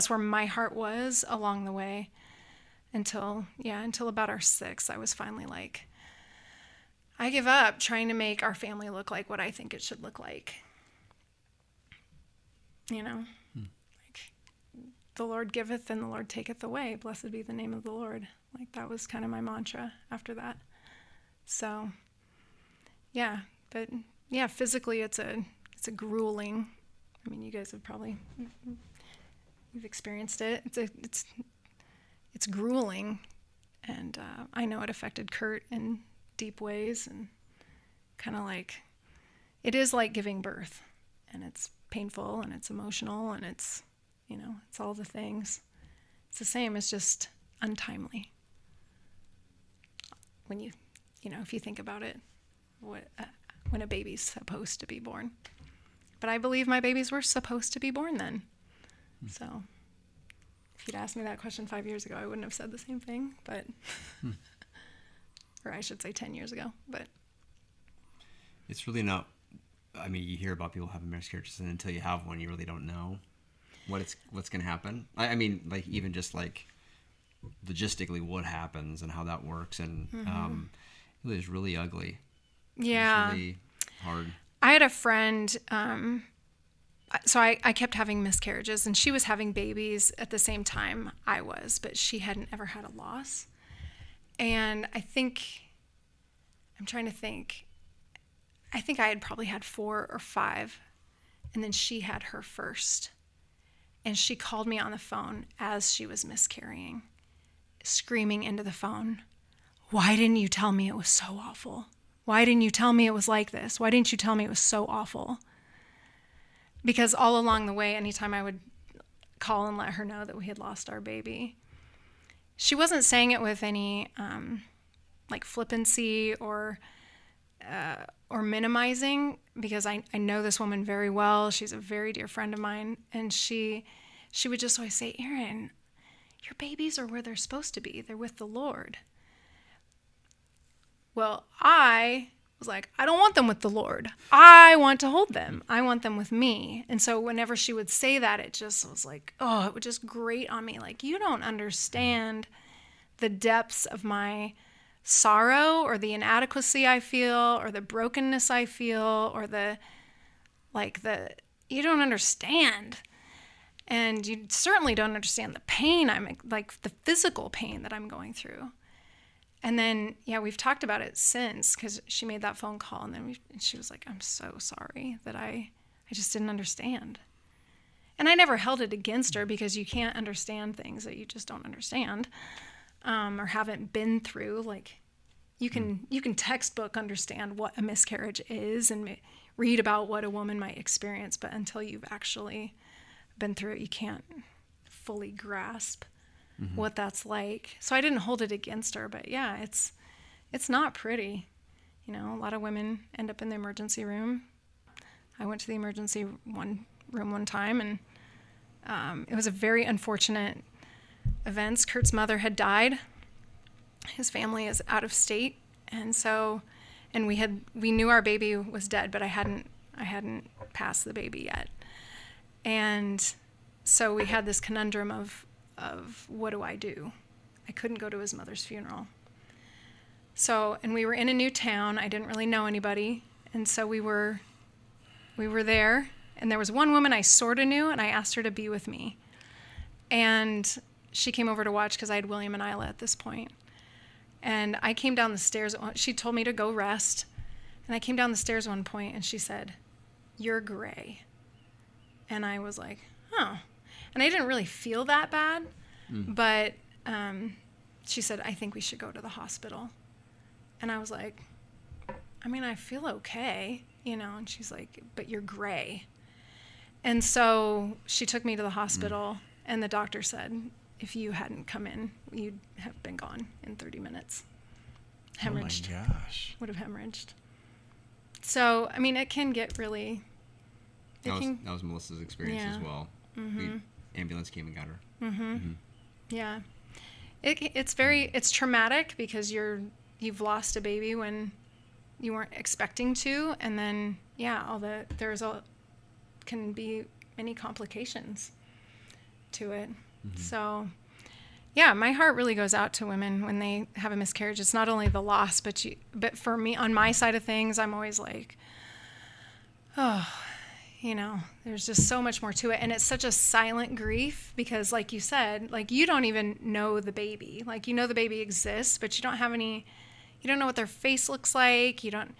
S1: where my heart was along the way until about our sixth. I was finally like, I give up trying to make our family look like what I think it should look like. Like, the Lord giveth and the Lord taketh away. Blessed be the name of the Lord. Like, that was kind of my mantra after that. So, yeah, but yeah, physically it's a grueling. I mean, you guys have probably, you've experienced it. It's grueling, and I know it affected Kurt in deep ways, and kind of like, it is like giving birth, and it's painful and it's emotional and it's, it's all the things. It's the same, it's just untimely. When you, if you think about it, when a baby's supposed to be born. But I believe my babies were supposed to be born then. So if you'd asked me that question 5 years ago, I wouldn't have said the same thing, but, or I should say 10 years ago, but.
S2: It's really not, I mean, you hear about people having miscarriages, and until you have one, you really don't know what's going to happen. I mean, like, even just like logistically what happens and how that works, and it is really ugly.
S1: Yeah.
S2: It's really hard.
S1: I had a friend, so I kept having miscarriages, and she was having babies at the same time I was, but she hadn't ever had a loss. And I'm trying to think, I think I had probably had 4 or 5, and then she had her first. And she called me on the phone as she was miscarrying, screaming into the phone, "Why didn't you tell me it was so awful? Why didn't you tell me it was like this? Why didn't you tell me it was so awful?" Because all along the way, anytime I would call and let her know that we had lost our baby, she wasn't saying it with any like flippancy or minimizing, because I know this woman very well. She's a very dear friend of mine, and she would just always say, "Erin, your babies are where they're supposed to be. They're with the Lord." Well, I was like, I don't want them with the Lord. I want to hold them. I want them with me. And so whenever she would say that, it just was like, oh, it would just grate on me. Like, you don't understand the depths of my sorrow or the inadequacy I feel or the brokenness I feel or you don't understand. And you certainly don't understand the pain the physical pain that I'm going through. And then, yeah, we've talked about it since, because she made that phone call, and then she was like, "I'm so sorry that I just didn't understand." And I never held it against her, because you can't understand things that you just don't understand or haven't been through. Like, you can textbook understand what a miscarriage is and read about what a woman might experience, but until you've actually been through it, you can't fully grasp what that's like. So I didn't hold it against her, but yeah, it's not pretty. A lot of women end up in the emergency room. I went to the emergency room one time, and it was a very unfortunate event. Kurt's mother had died. His family is out of state, and we knew our baby was dead, but I hadn't passed the baby yet. And so we had this conundrum of what do I do? I couldn't go to his mother's funeral. So, and we were in a new town. I didn't really know anybody. And so we were there, and there was one woman I sort of knew, and I asked her to be with me. And she came over to watch because I had William and Isla at this point. And I came down the stairs. She told me to go rest. And I came down the stairs one point, and she said, "You're gray." And I was like, "Oh." And I didn't really feel that bad. But she said, "I think we should go to the hospital." And I was like, "I mean, I feel okay, you know." And she's like, "But you're gray." And so she took me to the hospital, and the doctor said, if you hadn't come in, you'd have been gone in 30 minutes. Hemorrhaged.
S3: Oh my gosh.
S1: Would have hemorrhaged. So, I mean, it can get really...
S2: That was Melissa's experience as well. Ambulance came and got her.
S1: Yeah. It's traumatic because you've lost a baby when you weren't expecting to, and then can be many complications to it. So yeah, my heart really goes out to women when they have a miscarriage. It's not only the loss, but for me, on my side of things, I'm always like, oh, you know, there's just so much more to it. And it's such a silent grief because, like you said, like, you don't even know the baby. Like, you know the baby exists, but you don't know what their face looks like. You don't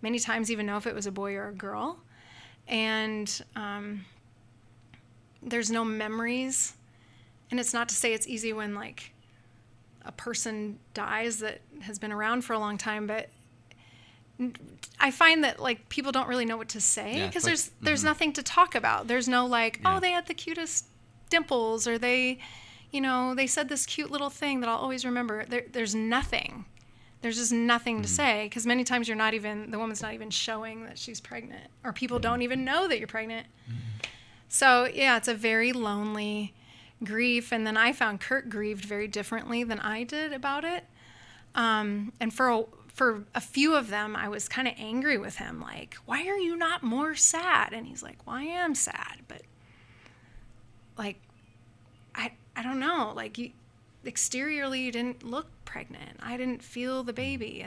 S1: many times even know if it was a boy or a girl. And there's no memories. And it's not to say it's easy when, like, a person dies that has been around for a long time, but I find that, like, people don't really know what to say because there's nothing to talk about. There's no, like, oh, they had the cutest dimples, or they said this cute little thing that I'll always remember. There's nothing. There's just nothing to say because many times the woman's not even showing that she's pregnant, or people don't even know that you're pregnant. So yeah, it's a very lonely grief. And then I found Kurt grieved very differently than I did about it. And for a few of them, I was kind of angry with him. Like, why are you not more sad? And he's like, well, I am sad, but, like, I don't know. Like, exteriorly, you didn't look pregnant. I didn't feel the baby.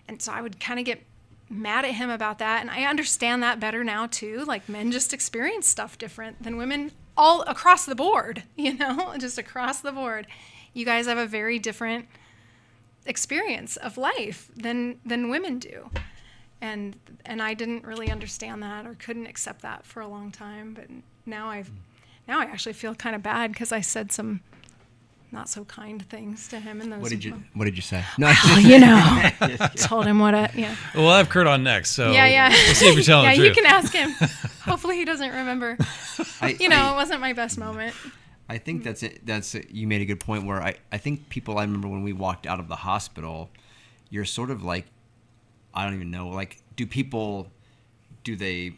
S1: And so I would kind of get mad at him about that. And I understand that better now too. Like, men just experience stuff different than women all across the board, just across the board. You guys have a very different experience of life than women do. And I didn't really understand that or couldn't accept that for a long time. But now I actually feel kind of bad because I said some not so kind things to him in those.
S2: What did you say? No,
S1: told him what yeah.
S3: Well, we'll have Kurt on next, so
S1: yeah.
S3: We'll see if you're telling the truth.
S1: You can ask him. Hopefully he doesn't remember. It wasn't my best moment.
S2: I think you made a good point where I think I remember when we walked out of the hospital, you're sort of like, I don't even know, like, do they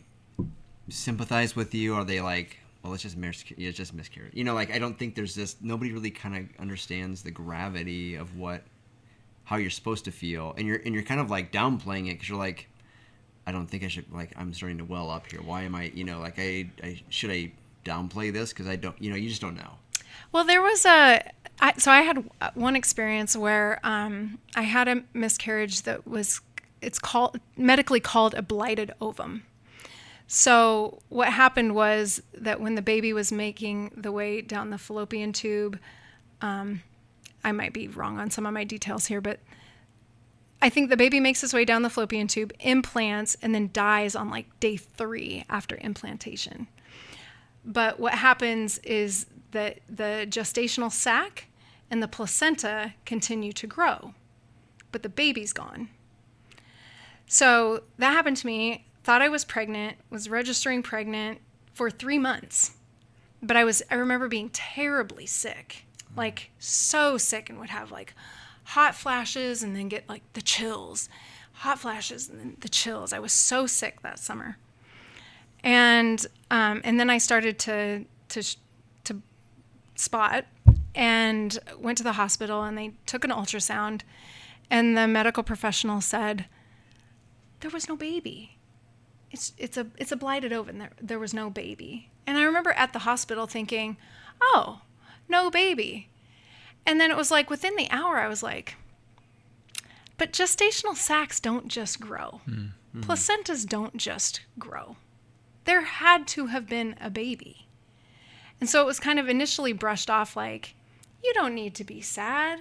S2: sympathize with you? Are they like, well, it's just miscarriage. Like, I don't think there's this, nobody really kind of understands the gravity of how you're supposed to feel. And you're kind of like downplaying it because you're like, I don't think I should, like, I'm starting to well up here. Why am I, like, should I downplay this? Because I don't, you just don't know.
S1: Well, there was I had one experience where I had a miscarriage that it's medically called a blighted ovum. So what happened was that when the baby was making the way down the fallopian tube, I might be wrong on some of my details here, but I think the baby makes its way down the fallopian tube, implants, and then dies on like day 3 after implantation. But what happens is that the gestational sac and the placenta continue to grow, but the baby's gone. So that happened to me. Thought I was pregnant, was registering pregnant for 3 months. But I remember being terribly sick, like so sick, and would have like hot flashes and then get like the chills, hot flashes and then the chills. I was so sick that summer. And then I started to spot and went to the hospital, and they took an ultrasound, and the medical professional said, there was no baby. It's a blighted ovum. There was no baby. And I remember at the hospital thinking, oh, no baby. And then it was like within the hour, I was like, But gestational sacs don't just grow. Placentas don't just grow. There had to have been a baby. And so it was kind of initially brushed off like, you don't need to be sad.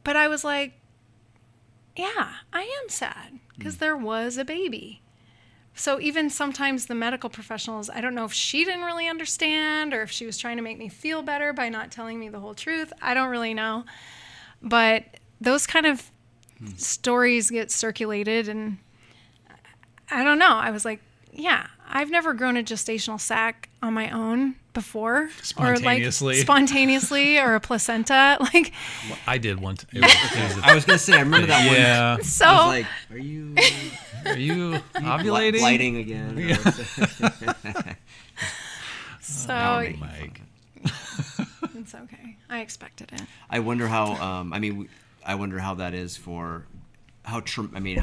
S1: But I was like, yeah, I am sad because there was a baby. So even sometimes the medical professionals, I don't know if she didn't really understand or if she was trying to make me feel better by not telling me the whole truth. I don't really know. But those kind of stories get circulated, and I don't know. I was like, yeah, I've never grown a gestational sac on my own before.
S3: Spontaneously.
S1: Or like spontaneously or a placenta. Like,
S3: Well, I did one.
S2: I was gonna say, I remember that one.
S3: Yeah.
S1: so
S2: I was like, are you
S3: Ovulating?
S2: lighting again?
S1: so
S3: Mike.
S1: it's okay. I expected it.
S2: I wonder how. I wonder how that is for how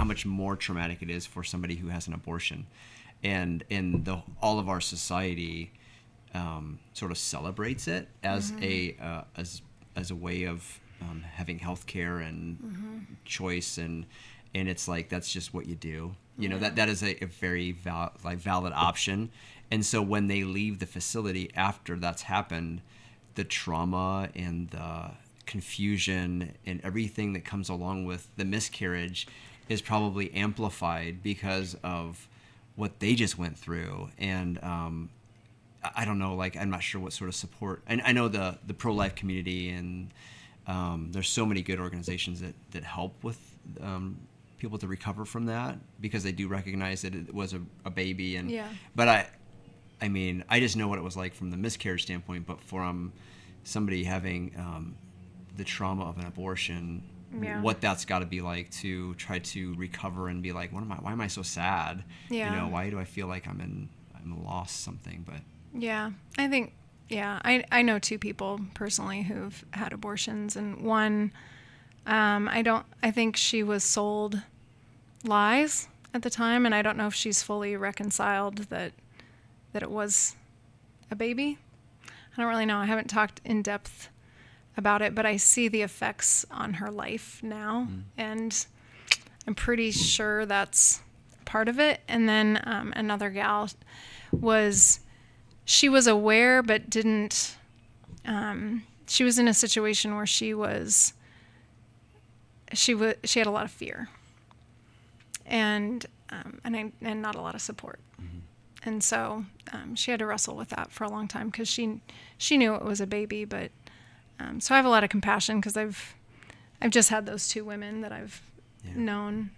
S2: much more traumatic it is for somebody who has an abortion, and in all of our society, sort of celebrates it as as a way of having health care and choice, and it's like that's just what you do. You know, that is a very valid option. And so when they leave the facility after that's happened, the trauma and the confusion and everything that comes along with the miscarriage is probably amplified because of what they just went through. And I don't know, like, I'm not sure what sort of support. And I know the pro-life community, and there's so many good organizations that help with people to recover from that, because they do recognize that it was a baby. And but I mean, I just know what it was like from the miscarriage standpoint, but from somebody having the trauma of an abortion, what that's got to be like to try to recover and be like, why am I so sad? You know, why do I feel like I'm lost something? But
S1: yeah, I think, I know two people personally who've had abortions, and one, I think she was sold lies at the time, and I don't know if she's fully reconciled that it was a baby. I don't really know. I haven't talked in depth about it, but I see the effects on her life now, and I'm pretty sure that's part of it. And then another gal she was aware but didn't. She was in a situation where she had a lot of fear, and not a lot of support. And so she had to wrestle with that for a long time because she knew it was a baby. But so I have a lot of compassion because I've just had those two women that I've known,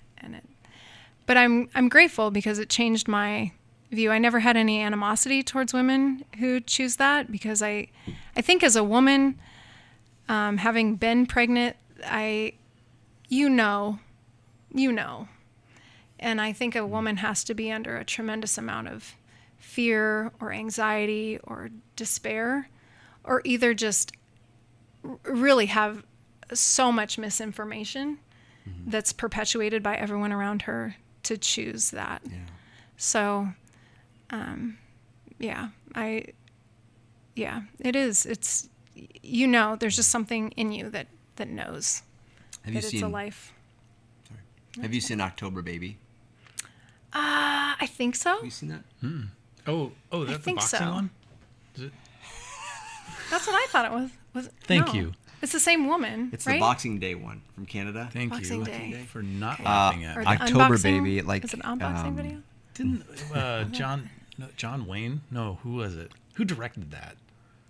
S1: but I'm grateful because it changed my view. I never had any animosity towards women who choose that, because I think as a woman, having been pregnant, you know. And I think a woman has to be under a tremendous amount of fear or anxiety or despair, or either just really have so much misinformation that's perpetuated by everyone around her to choose that. So, it is. It's, there's just something in you that knows it's a life.
S2: Sorry. Have you seen October Baby?
S1: I think so.
S2: Have you seen that?
S3: Oh, that's the boxing one? Is it?
S1: That's what I thought it was.
S3: Thank
S1: no.
S3: you.
S1: It's the same woman,
S2: It's
S1: right?
S2: the Boxing Day one from Canada.
S3: Thank
S1: Boxing
S3: you
S1: Day.
S3: for not laughing at
S1: Or
S3: me.
S1: the
S2: October
S1: unboxing?
S2: Baby, like,
S1: Is it an unboxing video?
S3: Didn't John Wayne? No, who was it? Who directed that?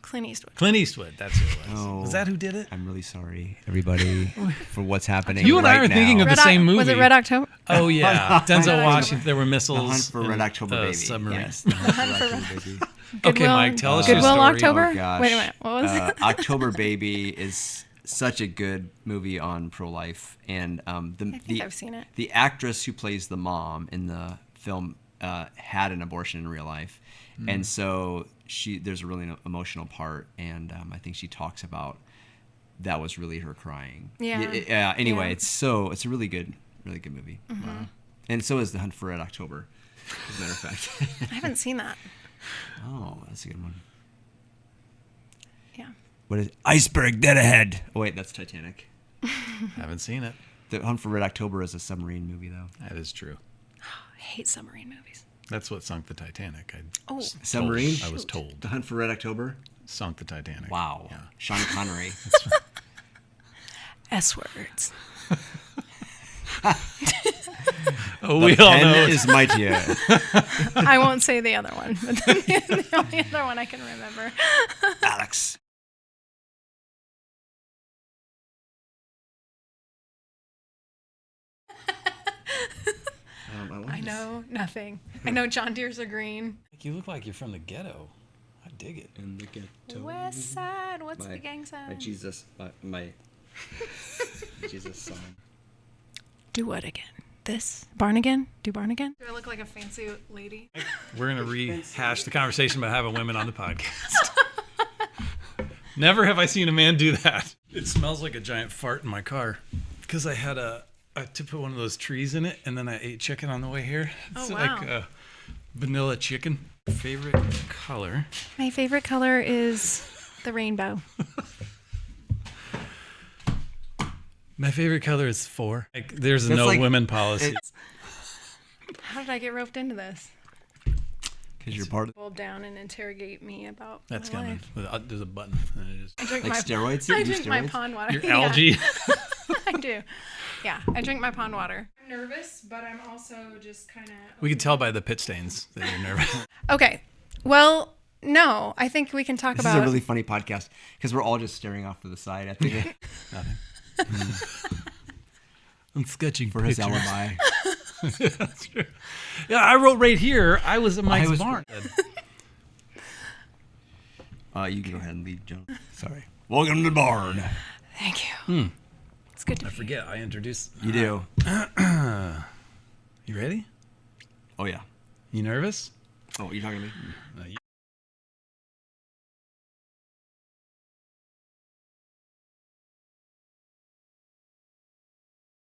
S1: Clint Eastwood.
S3: Clint Eastwood. That's who it was.
S2: Oh.
S3: Was that who did it?
S2: I'm really sorry, everybody, for what's happening.
S3: You and I
S2: right
S3: are thinking
S2: now.
S3: of the same movie.
S1: Was it Red October?
S3: Oh yeah, Denzel
S1: October.
S3: Washington. There were
S2: The
S3: missiles.
S2: Hunt for Red
S3: and,
S2: October Baby.
S3: Submarine.
S2: Yes, The Hunt for Red October Baby.
S3: Okay, Mike, tell us your
S1: Goodwill
S3: story.
S1: October?
S2: Oh, gosh.
S1: Wait a minute. What was it?
S2: October Baby is such a good movie on pro-life, and
S1: I think I've seen it.
S2: The actress who plays the mom in the film had an abortion in real life, and so there's a really emotional part, and I think she talks about that was really her crying.
S1: Yeah.
S2: Anyway,
S1: Yeah.
S2: it's a really good movie. Wow. And so is The Hunt for Red October, as a matter of fact.
S1: I haven't seen that.
S2: Oh, that's a good one.
S1: Yeah.
S2: What is Iceberg Dead Ahead? Oh wait, that's Titanic.
S3: Haven't seen it.
S2: The Hunt for Red October is a submarine movie, though.
S3: That is true.
S1: I hate submarine movies.
S3: That's what sunk the Titanic.
S2: Submarine?
S3: I was told.
S2: The Hunt for Red October?
S3: Sunk the Titanic.
S2: Wow.
S3: Yeah.
S2: Sean Connery.
S1: S words.
S3: Oh, we all know.
S2: Pen is mightier.
S1: I won't say the other one, but the only other one I can remember.
S2: Alex.
S1: I know nothing. I know John Deere's are green.
S3: You look like you're from the ghetto. I dig it.
S2: In the ghetto.
S1: West Side. What's the gang sign?
S2: My Jesus. My Jesus song.
S1: Do what again? This? Barn again? Do barn again? Do I look like a fancy lady?
S3: We're going to rehash the conversation about having women on the podcast. Never have I seen a man do that. It smells like a giant fart in my car because I had to put one of those trees in it, and then I ate chicken on the way here. It's like vanilla chicken. Favorite color?
S1: My favorite color is the rainbow.
S3: My favorite color is 4. There's
S2: That's
S3: no
S2: like-
S3: women policy.
S1: How did I get roped into this?
S2: Because you're part of
S1: Pull down and interrogate me about
S3: That's
S1: my
S3: coming.
S1: life.
S3: There's a button. And it is.
S1: I drink
S2: like
S1: my
S2: steroids.
S1: I
S2: You do
S1: drink my
S2: steroids?
S1: pond water.
S3: Your
S1: Yeah,
S3: algae.
S1: I do. Yeah, I drink my pond water. I'm nervous, but I'm also just kind of.
S3: We can tell by the pit stains that you're nervous.
S1: Okay. Well, no, I think we can talk
S2: This
S1: about.
S2: is a really funny podcast because we're all just staring off to the side at the
S3: Nothing. I'm sketching
S2: for his
S3: pictures.
S2: alibi.
S3: That's true. Yeah, I wrote right here. I was at Mike's
S2: was-
S3: barn.
S2: You can go ahead and leave, Joan. Sorry. Welcome to the barn.
S1: Thank you. It's good to
S3: I
S1: be
S3: forget. I introduced.
S2: You do.
S3: You ready?
S2: Oh yeah.
S3: You nervous?
S2: Oh, you talking to me?